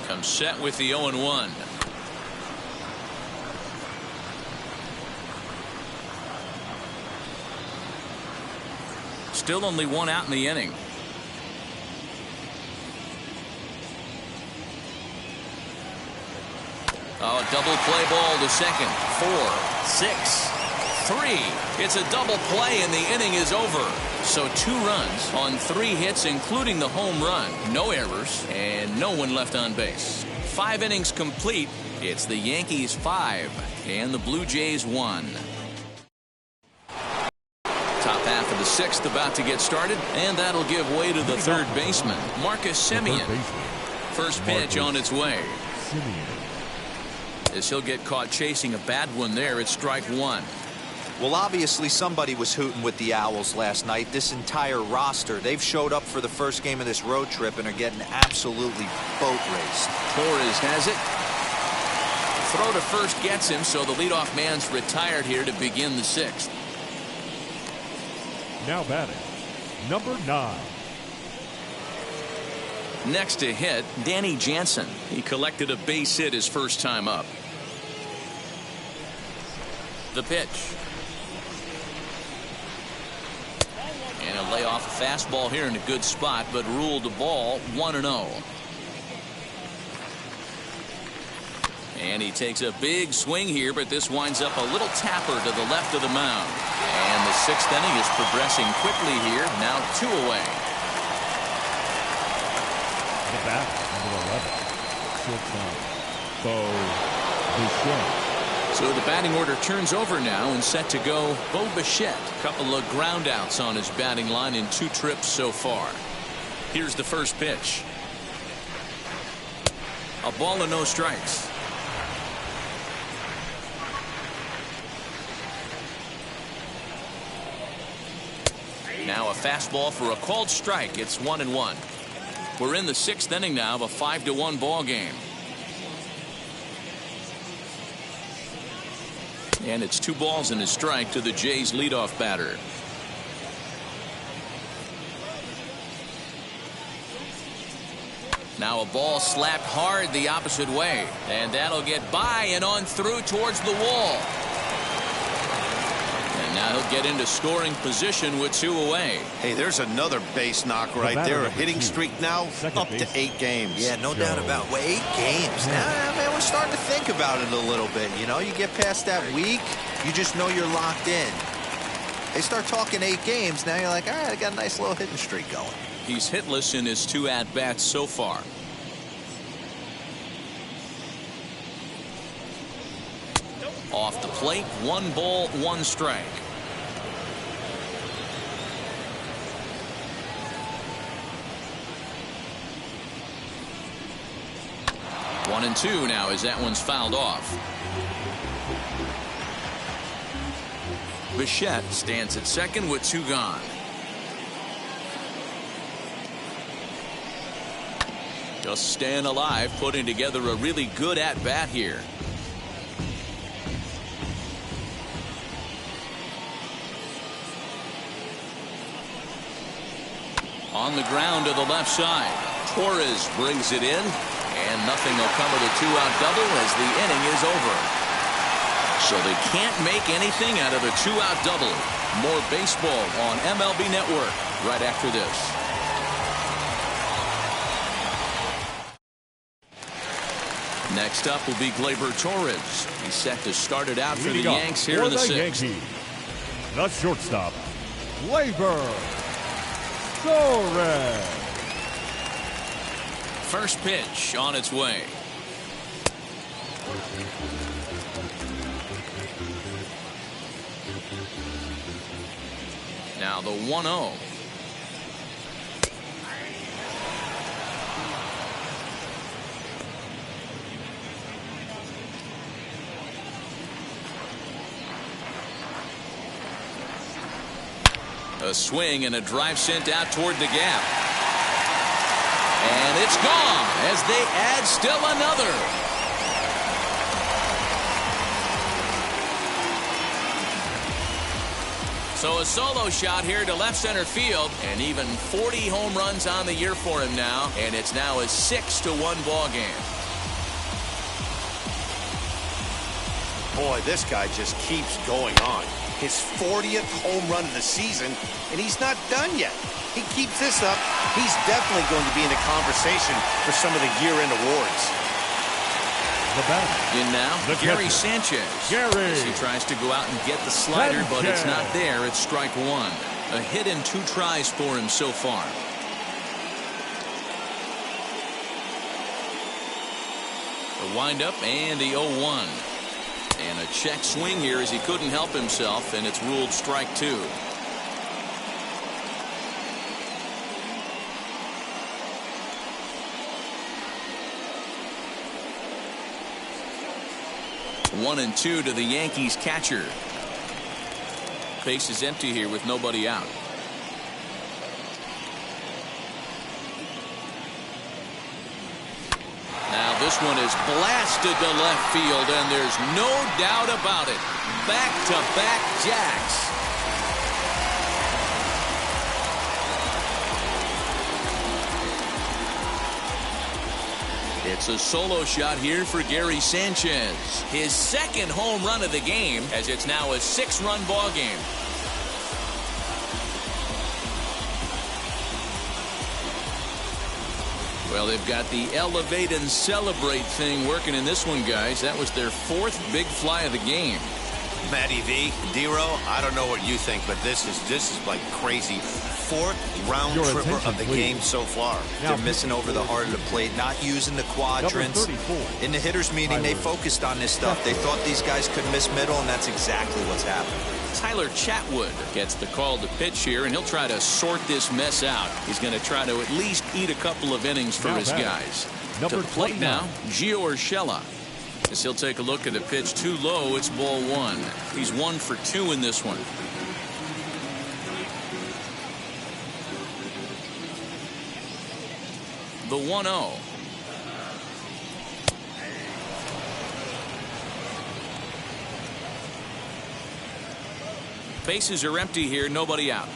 Comes set with the 0-1. Still only 1 out in the inning. Oh, double play ball to second. 4, 6, 3. It's a double play and the inning is over. So 2 runs on 3 hits, including the home run. No errors and no one left on base. 5 innings complete. It's the Yankees 5 and the Blue Jays 1. Top half of the 6th about to get started, and that'll give way to the third baseman, Marcus Simeon. First pitch on its way. As he'll get caught chasing a bad one there, it's strike 1. Well, obviously somebody was hooting with the Owls last night. This entire roster, they've showed up for the first game of this road trip and are getting absolutely boat raced. Torres has it. Throw to first gets him, so the leadoff man's retired here to begin the 6th. Now batting, number 9. Next to hit, Danny Jansen. He collected a base hit his first time up. The pitch. And he'll lay off a fastball here in a good spot, but ruled the ball 1-0. And he takes a big swing here, but this winds up a little tapper to the left of the mound. And the sixth inning is progressing quickly here. Now 2 away. The bat, number 11, shortstop, Bo Bichette. So the batting order turns over now and set to go Bo Bichette. Couple of ground outs on his batting line in 2 trips so far. Here's the first pitch. A ball and no strikes. Now a fastball for a called strike. It's 1-1. We're in the 6th inning now of a 5-1 ball game. And it's 2 balls and a strike to the Jays leadoff batter. Now a ball slapped hard the opposite way. And that'll get by and on through towards the wall. And now he'll get into scoring position with 2 away. Hey, there's another base knock right there. A hitting streak now up to 8 games. Yeah, no doubt about it. Well, 8 games. Now, man, we're starting to think about it a little bit. You know, you get past that week, you just know you're locked in. They start talking 8 games, now you're like, all right, I got a nice little hitting streak going. He's hitless in his 2 at-bats so far. Off the plate, 1 ball, 1 strike. One and 2 now as that one's fouled off. Bichette stands at second with 2 gone. Just staying alive, putting together a really good at-bat here. On the ground to the left side. Torres brings it in, and nothing will come of the 2-out double as the inning is over. So they can't make anything out of a 2-out double. More baseball on MLB Network right after this. Next up will be Glaiber Torres. He's set to start it out for the Yanks here in the 6th. Yankees, the shortstop, Glaiber Torres. First pitch on its way. Now the 1-0. A swing and a drive sent out toward the gap. And it's gone as they add still another. So a solo shot here to left center field, and even 40 home runs on the year for him now, and it's now a 6-1 ball game. Boy, this guy just keeps going on. His 40th home run of the season, and he's not done yet. He keeps this up, he's definitely going to be in the conversation for some of the year-end awards. The batter. In now, Gary Sanchez. As he tries to go out and get the slider, but it's not there. It's strike 1. A hit in 2 tries for him so far. The windup and the 0-1. And a check swing here as he couldn't help himself, and it's ruled strike 2. One and 2 to the Yankees catcher. Base is empty here with nobody out. Now this one is blasted to left field, and there's no doubt about it. Back-to-back jacks. It's a solo shot here for Gary Sanchez. His second home run of the game, as it's now a 6-run ball game. Well, they've got the elevate and celebrate thing working in this one, guys. That was their 4th big fly of the game. Matty V, D-Row, I don't know what you think, but this is like crazy. 4th round tripper of the game so far. They're missing over the heart of the plate, not using the quadrants. In the hitters meeting, they focused on this stuff. They thought these guys could miss middle, and that's exactly what's happened. Tyler Chatwood gets the call to pitch here, and he'll try to sort this mess out. He's going to try to at least eat a couple of innings for his guys. To the plate now, Gio Urshela. As he'll take a look at a pitch too low, it's ball 1. He's 1 for 2 in this one. The 1-0. Bases are empty here, nobody out.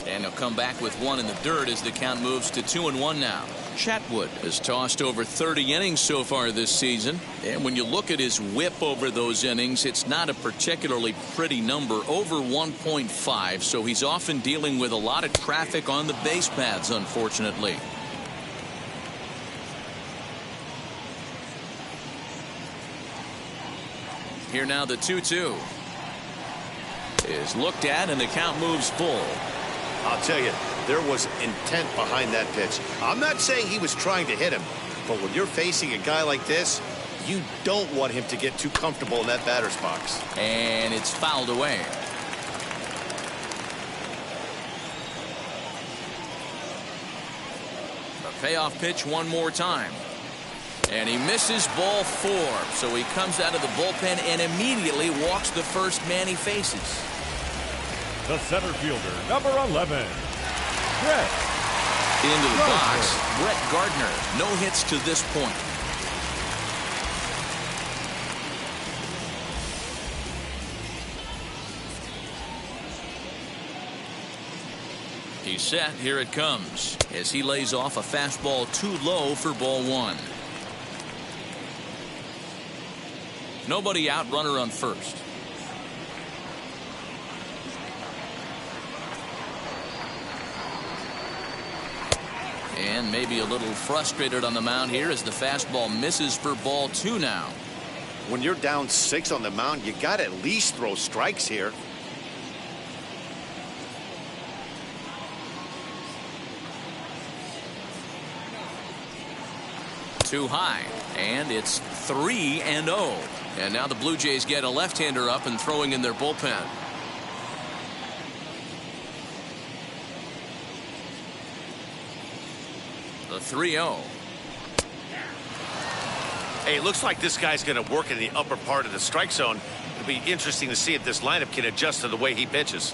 And he'll come back with 1 in the dirt as the count moves to 2-1 now. Chatwood has tossed over 30 innings so far this season. And when you look at his whip over those innings, it's not a particularly pretty number, over 1.5. So he's often dealing with a lot of traffic on the base paths, unfortunately. Here now the 2-2 is looked at, and the count moves full. I'll tell you, there was intent behind that pitch. I'm not saying he was trying to hit him, but when you're facing a guy like this, you don't want him to get too comfortable in that batter's box. And it's fouled away. A payoff pitch one more time. And he misses ball 4. So he comes out of the bullpen and immediately walks the first man he faces. The center fielder, number 11, Brett. Into the box, Brett Gardner. No hits to this point. He's set. Here it comes as he lays off a fastball too low for ball 1. Nobody out, runner on first. And maybe a little frustrated on the mound here as the fastball misses for ball 2 now. When you're down 6 on the mound, you got to at least throw strikes here. Too high, and it's 3-0. And now the Blue Jays get a left-hander up and throwing in their bullpen. The 3-0. Hey, it looks like this guy's going to work in the upper part of the strike zone. It'll be interesting to see if this lineup can adjust to the way he pitches.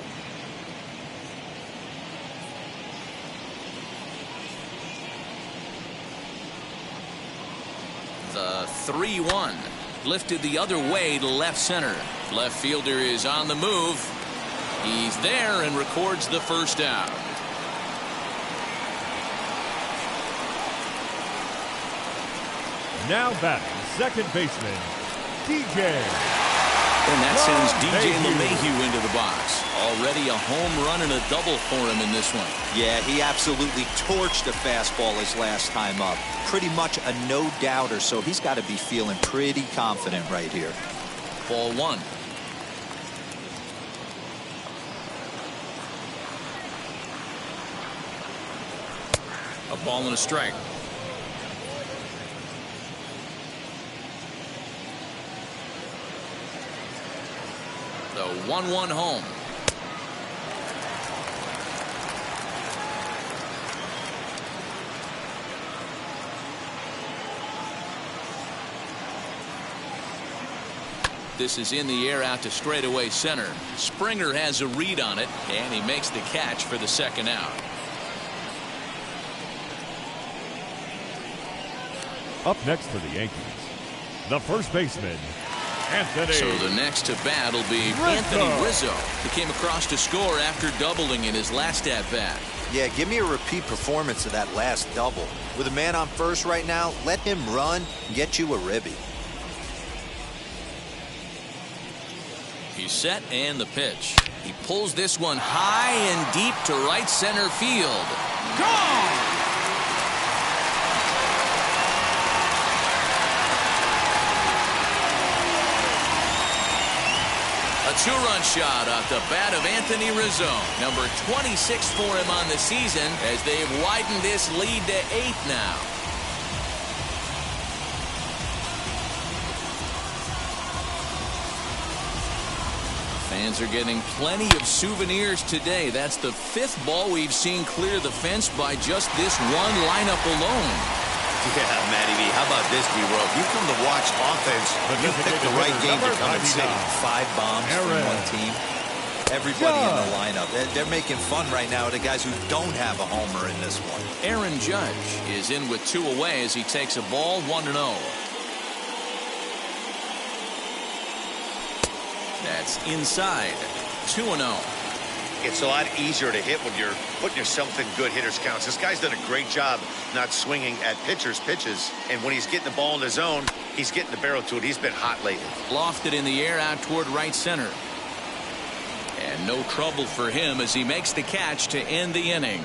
The 3-1 lifted the other way to left center. Left fielder is on the move. He's there and records the first out. Now batting, second baseman, DJ. And that sends DJ LeMahieu into the box. Already a home run and a double for him in this one. Yeah, he absolutely torched the fastball his last time up. Pretty much a no-doubter, so he's got to be feeling pretty confident right here. Ball 1. A ball and a strike. The 1-1 home. This is in the air out to straightaway center. Springer has a read on it, and he makes the catch for the second out. Up next for the Yankees, the first baseman, Anthony. So the next to bat will be Anthony Rizzo. He came across to score after doubling in his last at-bat. Yeah, give me a repeat performance of that last double. With a man on first right now, let him run and get you a ribby. He's set and the pitch. He pulls this one high and deep to right center field. Gone! A two-run shot off the bat of Anthony Rizzo. Number 26 for him on the season as they've widened this lead to 8 now. Fans are getting plenty of souvenirs today. That's the 5th ball we've seen clear the fence by just this one lineup alone. Yeah, Matty V, how about this, B-Roll? If you come to watch offense, you pick the right game to come and see. 5 bombs from one team. Everybody in the lineup. They're making fun right now of the guys who don't have a homer in this one. Aaron Judge is in with 2 away as he takes a ball 1-0. That's inside. 2-0. It's a lot easier to hit when you're putting yourself in good hitters counts. This guy's done a great job not swinging at pitchers' pitches. And when he's getting the ball in the zone, he's getting the barrel to it. He's been hot lately. Lofted in the air out toward right center. And no trouble for him as he makes the catch to end the inning.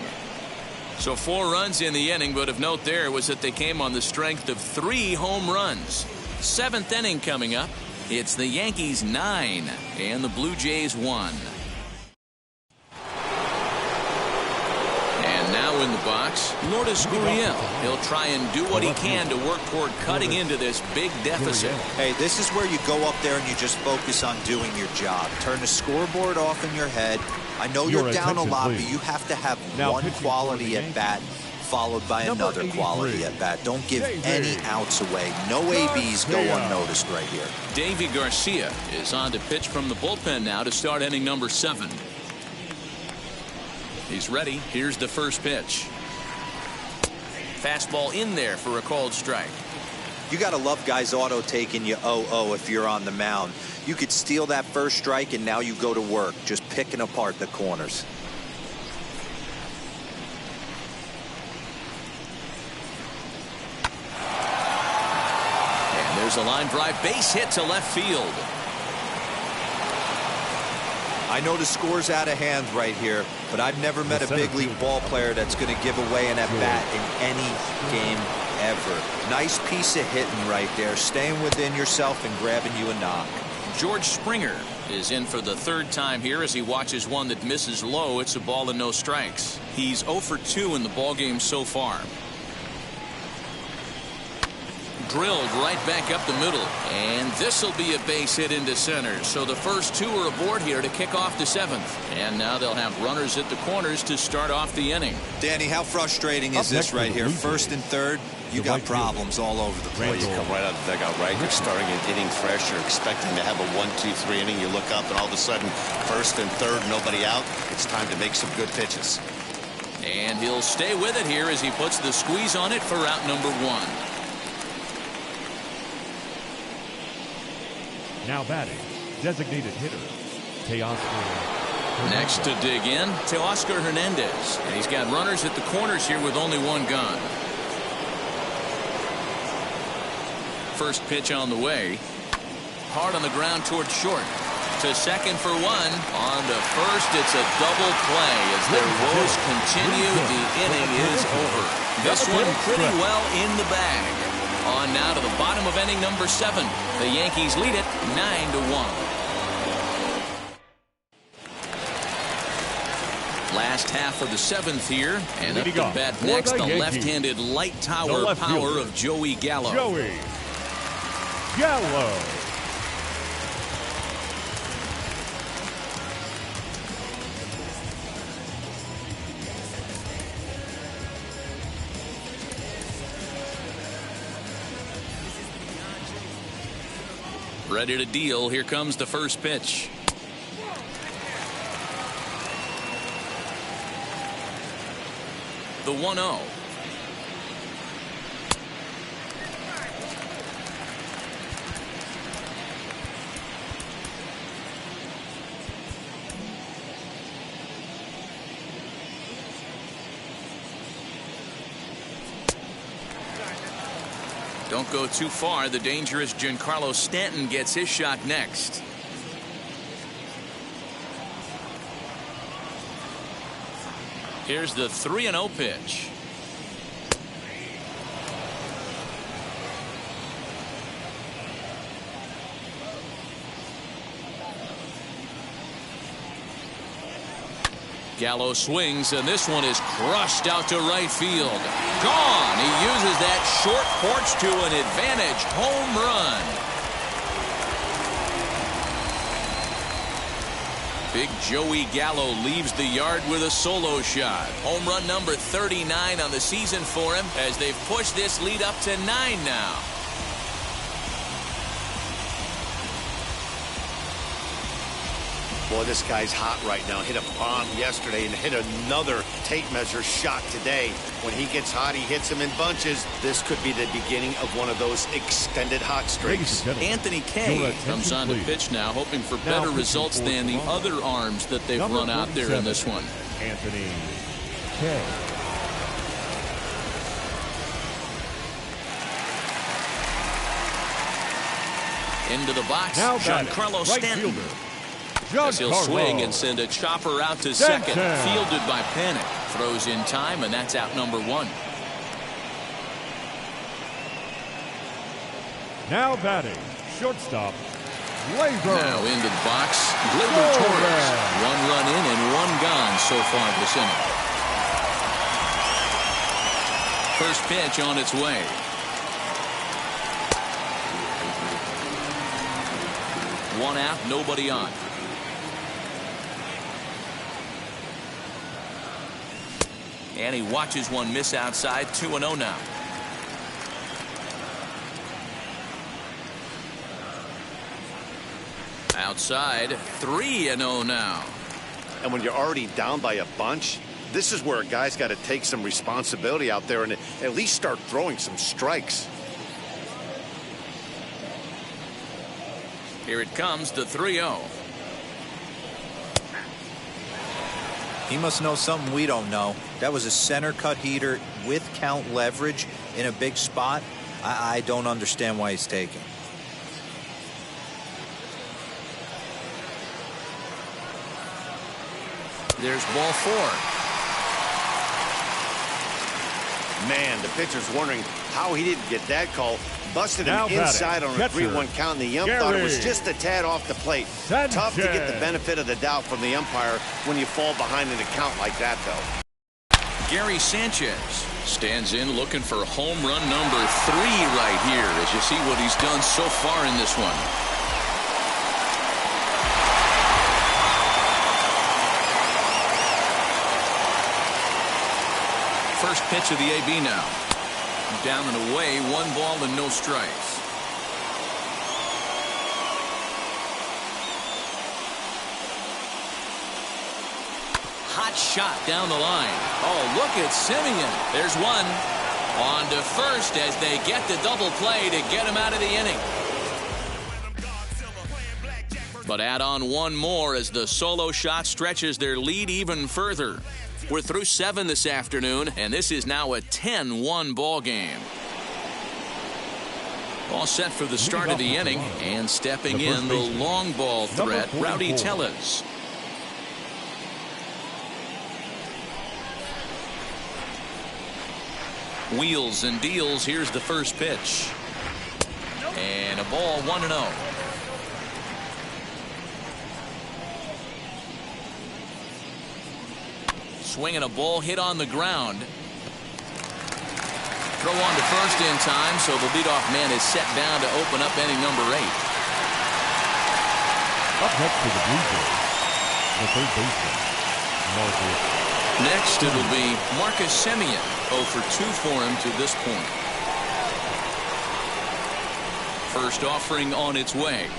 So 4 runs in the inning, but of note there was that they came on the strength of 3 home runs. 7th inning coming up. It's the Yankees 9 and the Blue Jays 1. Now in the box, Lourdes Gurriel. He'll try and do what he can to work toward cutting into this big deficit. Hey, this is where you go up there and you just focus on doing your job. Turn the scoreboard off in your head. I know you're down a lot, but you have to have one quality at bat followed by another quality at bat. Don't give any outs away. No ABs go unnoticed right here. Davy Garcia is on to pitch from the bullpen now to start inning number 7. He's ready. Here's the first pitch. Fastball in there for a called strike. You got to love guys auto taking you 0-0 if you're on the mound. You could steal that first strike and now you go to work just picking apart the corners. And there's a line drive base hit to left field. I know the score's out of hand right here, but I've never met a big league ball player that's going to give away an at-bat in any game ever. Nice piece of hitting right there, staying within yourself and grabbing you a knock. George Springer is in for the 3rd time here as he watches one that misses low. It's a ball and no strikes. He's 0 for 2 in the ballgame so far. Drilled right back up the middle, and this will be a base hit into center. So the first 2 are aboard here to kick off the 7th, and now they'll have runners at the corners to start off the inning. Danny, how frustrating is this right here? 1st and 3rd, you got problems all over the place. You come right out of the dugout, right? You're starting an inning fresh. You're expecting to have a 1-2-3 inning. You look up, and all of a sudden, 1st and 3rd, nobody out. It's time to make some good pitches. And he'll stay with it here as he puts the squeeze on it for out number 1. Now batting, designated hitter, Teoscar. Next to dig in, Teoscar Hernandez. And he's got runners at the corners here with only 1 gun. First pitch on the way. Hard on the ground toward short. To second for 1. On to first, it's a double play. As their woes continue, the inning is over. This one pretty well in the bag. On now to the bottom of inning number 7. The Yankees lead it 9-1. Last half of the 7th here, and up to bat next, the left-handed light tower power of Joey Gallo. Joey Gallo. Ready to deal. Here comes the first pitch. The 1-0. Don't go too far. The dangerous Giancarlo Stanton gets his shot next. Here's the 3-0 pitch. Gallo swings, and this one is crushed out to right field. Gone. He uses that short porch to an advantage home run. Big Joey Gallo leaves the yard with a solo shot. Home run number 39 on the season for him as they've pushed this lead up to 9 now. Boy, this guy's hot right now. Hit a bomb yesterday and hit another tape measure shot today. When he gets hot, he hits them in bunches. This could be the beginning of one of those extended hot streaks. Anthony Kay comes on to pitch now, hoping for better results than the other arms that they've run out there in this one. Anthony Kay. Into the box, Now Giancarlo Stanton. Fielder. As he'll swing and send a chopper out to second, fielded by Panic. Throws in time, and that's out number 1. Now batting, shortstop, Glaiber. Now into the box, Glaber Torres. 1 run in and 1 gone so far this inning. First pitch on its way. One out, nobody on. And he watches one miss outside. 2-0 now. Outside, 3-0 now. And when you're already down by a bunch, this is where a guy's got to take some responsibility out there and at least start throwing some strikes. Here it comes, the 3-0. He must know something we don't know. That was a center cut heater with count leverage in a big spot. I don't understand why he's taking. There's ball 4. Man, the pitcher's wondering how he didn't get that call. Busted him inside on a 3-1 count, and the ump thought it was just a tad off the plate. Sanchez. Tough to get the benefit of the doubt from the umpire when you fall behind in a count like that, though. Gary Sanchez stands in looking for home run number 3 right here as you see what he's done so far in this one. First pitch of the AB now. Down and away, 1 ball and no strikes. Hot shot down the line. Oh, look at Simeon. There's 1. On to first as they get the double play to get him out of the inning. But add on 1 more as the solo shot stretches their lead even further. We're through 7 this afternoon, and this is now a 10-1 ball game. All set for the start of the inning, and stepping in the long ball threat, Rowdy Tellez. Wheels and deals. Here's the first pitch. And a ball 1-0. Swinging a ball hit on the ground. Throw on to first in time, so the leadoff man is set down to open up inning number 8. Up next to the Blue Jays, the third baseman, Marcus. Next, it'll be Marcus Simeon, 0 for 2 for him to this point. First offering on its way.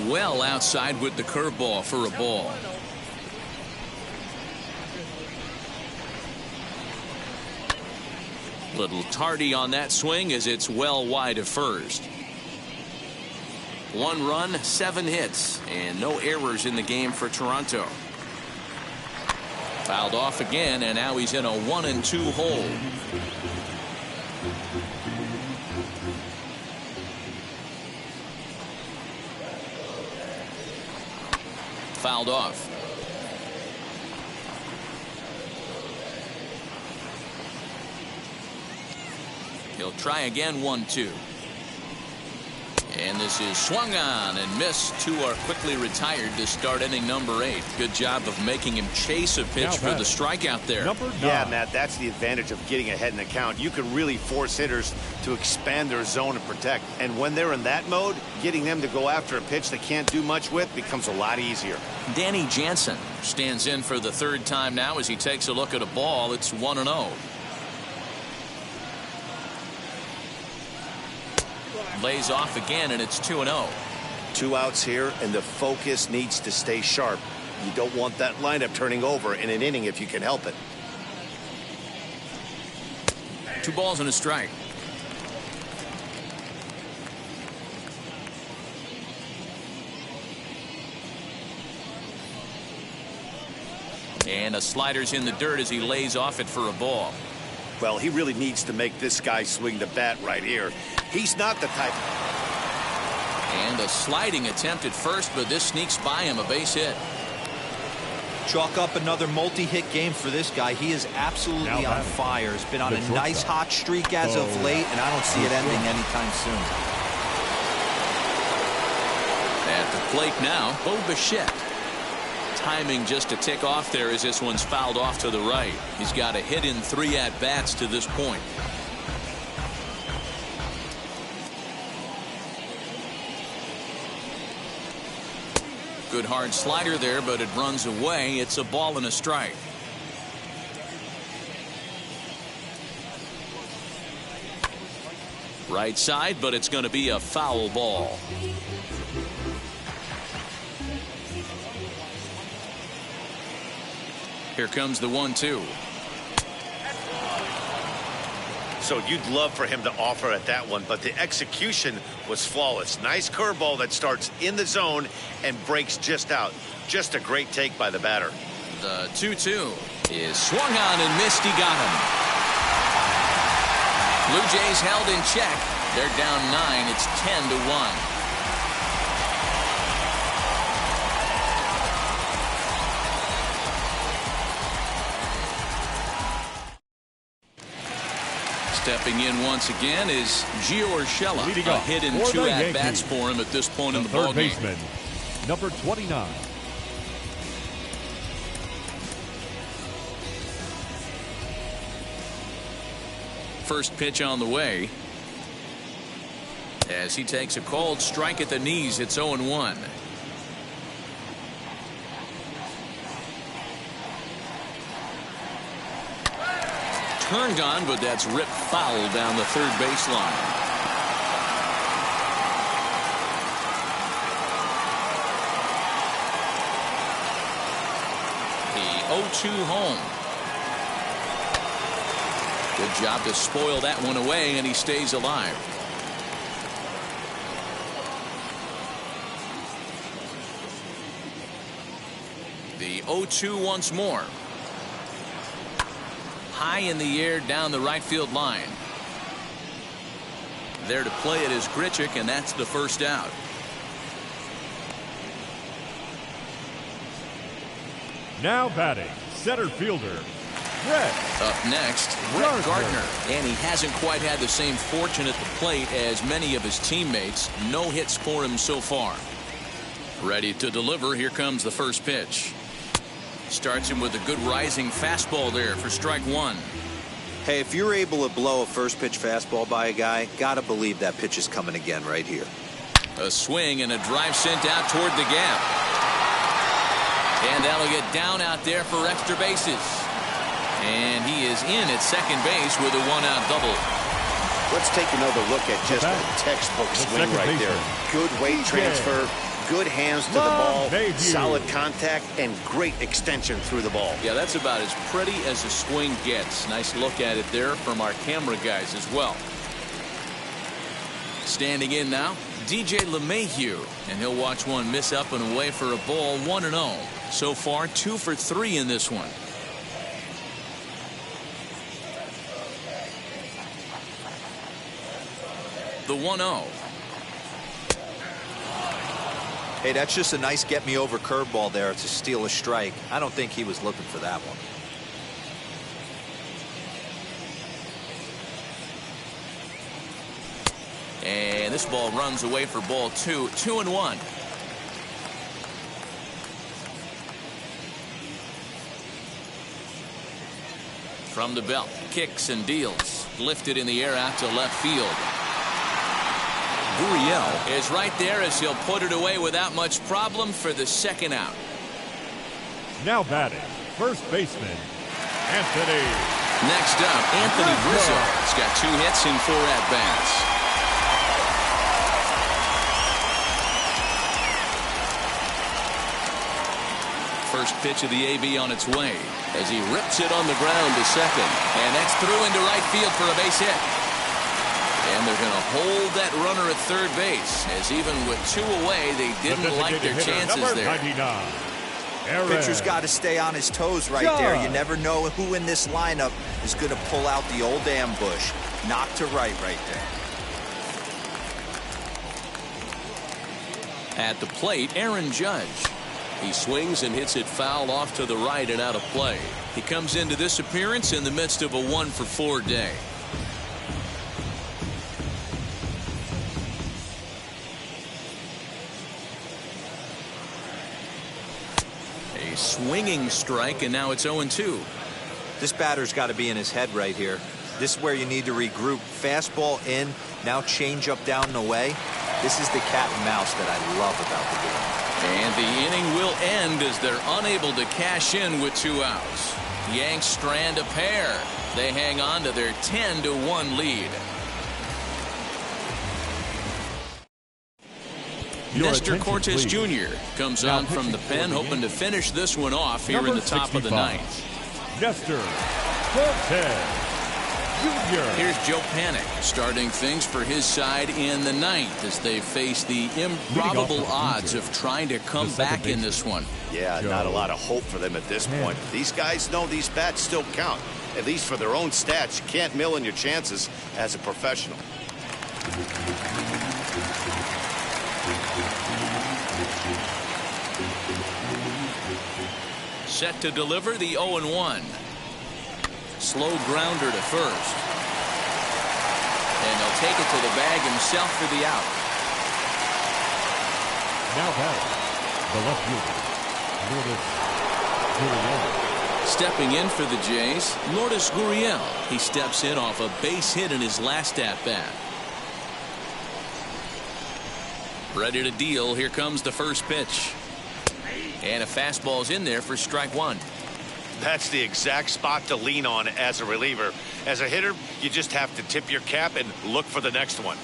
Well outside with the curveball for a ball. Little tardy on that swing as it's well wide of first. 1 run, 7 hits, and no errors in the game for Toronto. Fouled off again, and now he's in a 1-2 hole. fouled off. He'll try again, 1-2. And this is swung on and missed. Two are quickly retired to start inning number 8. Good job of making him chase a pitch for the strikeout there. Yeah, Matt, that's the advantage of getting ahead in the count. You can really force hitters to expand their zone and protect. And when they're in that mode, getting them to go after a pitch they can't do much with becomes a lot easier. Danny Jansen stands in for the 3rd time now as he takes a look at a ball. It's 1-0. Lays off again, and it's 2-0. 2 outs here, and the focus needs to stay sharp. You don't want that lineup turning over in an inning if you can help it. 2 balls and a strike. And a slider's in the dirt as he lays off it for a ball. Well, he really needs to make this guy swing the bat right here. He's not the type. And a sliding attempt at first, but this sneaks by him, a base hit. Chalk up another multi-hit game for this guy. He is absolutely on fire. He's been on a nice hot streak as of late, and I don't see it ending anytime soon. At the plate now, Bo Bichette. Timing just a tick off there as this one's fouled off to the right. He's got a hit in 3 at-bats to this point. Good hard slider there, but it runs away. It's a ball and a strike. Right side, but it's going to be a foul ball. Here comes the 1-2. So you'd love for him to offer at that one, but the execution was flawless. Nice curveball that starts in the zone and breaks just out. Just a great take by the batter. The 2-2 is swung on and missed. He got him. Blue Jays held in check. They're down 9. It's 10-1. Stepping in once again is Gio Urshela. A hit in 2 at-bats for him at this point in the ballgame. Third baseman, number 29. First pitch on the way. As he takes a called strike at the knees, it's 0-1. Turned on, but that's ripped foul down the third baseline. The 0-2 home. Good job to spoil that one away, and he stays alive. The 0-2 once more. High in the air down the right field line. There to play it is ChrisX, and that's the first out. Now batting, center fielder, Brett. Up next, Brett Yardner. And he hasn't quite had the same fortune at the plate as many of his teammates. No hits for him so far. Ready to deliver. Here comes the first pitch. Starts him with a good rising fastball there for strike 1. Hey, if you're able to blow a first pitch fastball by a guy, gotta believe that pitch is coming again right here. A swing and a drive sent out toward the gap. And that'll get down out there for extra bases. And he is in at second base with a 1-out double. Let's take another look at just a textbook swing right there. Good weight transfer. Good hands to the ball, solid contact, and great extension through the ball. Yeah, that's about as pretty as a swing gets. Nice look at it there from our camera guys as well. Standing in now, DJ LeMahieu, and he'll watch one miss up and away for a ball. 1-0. So far, 2 for 3 in this one. The 1-0. Hey, that's just a nice get-me-over curveball there to steal a strike. I don't think he was looking for that one. And this ball runs away for ball 2. 2-1. From the belt, kicks and deals. Lifted in the air out to left field. Gurriel is right there as he'll put it away without much problem for the second out. Now batting, first baseman, Anthony. Next up, Anthony Rizzo. He's got 2 hits in 4 at-bats. First pitch of the AB on its way as he rips it on the ground to second. And that's through into right field for a base hit. And they're going to hold that runner at third base, as even with 2 away, they didn't like their chances there. 99, Pitcher's got to stay on his toes right there. You never know who in this lineup is going to pull out the old ambush. Knock to right there. At the plate, Aaron Judge. He swings and hits it foul off to the right and out of play. He comes into this appearance in the midst of a 1-for-4 day. A swinging strike, and now it's 0-2. This batter's got to be in his head right here. This is where you need to regroup. Fastball in, now change up down and away. This is the cat and mouse that I love about the game. And the inning will end as they're unable to cash in with 2 outs. Yanks strand a pair. They hang on to their 10-1 lead. Nestor Cortes Jr. comes on from the pen, hoping to finish this one off here in the top of the 9th. Nestor Cortes Jr. Here's Joe Panic starting things for his side in the 9th as they face the improbable odds of trying to come back in this one. Yeah, not a lot of hope for them at this point. These guys know these bats still count, at least for their own stats. You can't mill in your chances as a professional. Set to deliver the 0-1. Slow grounder to first. And he'll take it to the bag himself for the out. Now batting, the left fielder, Lourdes Gurriel. Stepping in for the Jays, Lourdes Gurriel. He steps in off a base hit in his last at-bat. Ready to deal. Here comes the first pitch. And a fastball's in there for strike 1. That's the exact spot to lean on as a reliever. As a hitter, you just have to tip your cap and look for the next one.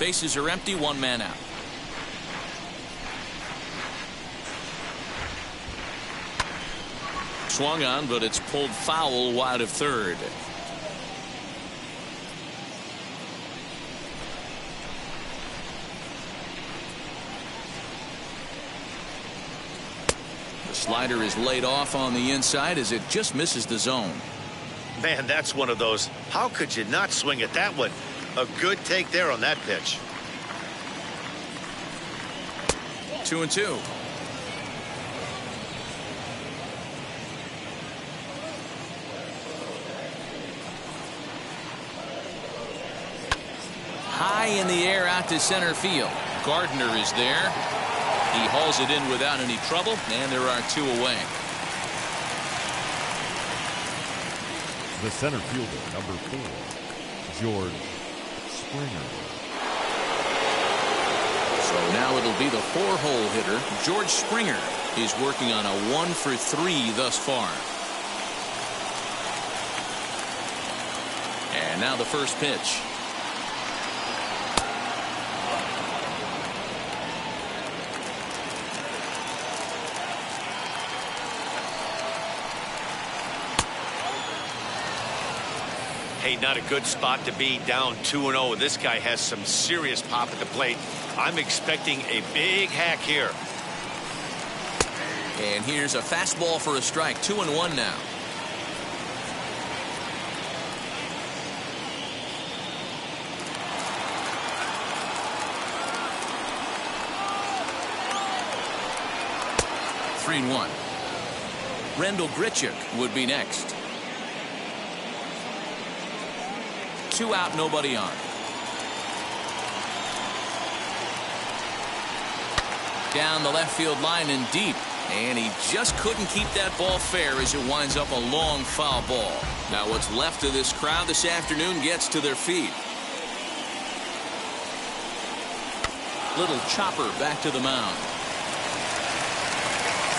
Bases are empty, 1 man out. Swung on, but it's pulled foul wide of third. The slider is laid off on the inside as it just misses the zone. Man, that's one of those. How could you not swing at that one? A good take there on that pitch. 2-2. High in the air out to center field. Yardner is there. He hauls it in without any trouble, and there are 2 away. The center fielder, number 4, George Springer. So now it'll be the 4-hole hitter, George Springer. He's working on a 1-for-3 thus far. And now the first pitch. Hey, not a good spot to be, down 2-0. This guy has some serious pop at the plate. I'm expecting a big hack here. And here's a fastball for a strike. 2-1 now. 3-1. Rendell Grichuk would be next. 2 out, nobody on. Down the left field line and deep. And he just couldn't keep that ball fair as it winds up a long foul ball. Now what's left of this crowd this afternoon gets to their feet. Little chopper back to the mound.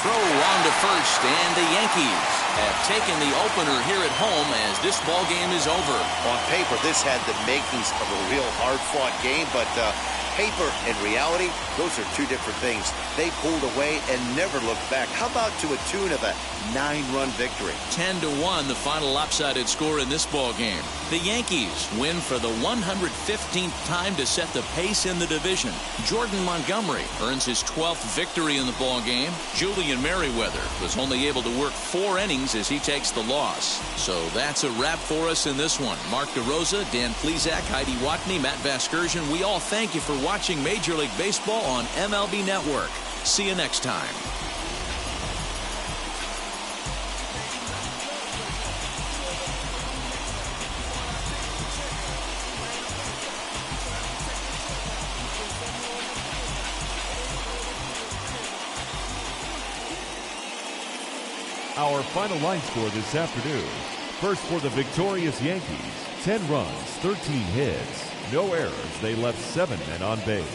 Throw on to first, and the Yankees have taken the opener here at home as this ball game is over. On paper, this had the makings of a real hard-fought game, but paper and reality, those are two different things. They pulled away and never looked back. How about to a tune of a 9-run victory? 10-1, the final lopsided score in this ball game. The Yankees win for the 115th time to set the pace in the division. Jordan Montgomery earns his 12th victory in the ball game. Julian Merriweather was only able to work 4 innings as he takes the loss. So that's a wrap for us in this one. Mark DeRosa, Dan Plesac, Heidi Watney, Matt Vasgersian, we all thank you for watching Major League Baseball on MLB Network. See you next time. Our final line score this afternoon. First for the victorious Yankees, 10 runs, 13 hits, no errors. They left 7 men on base.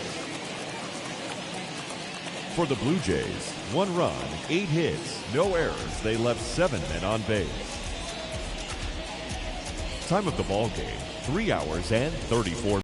For the Blue Jays, 1 run, 8 hits, no errors. They left 7 men on base. Time of the ball game, 3 hours and 34 minutes.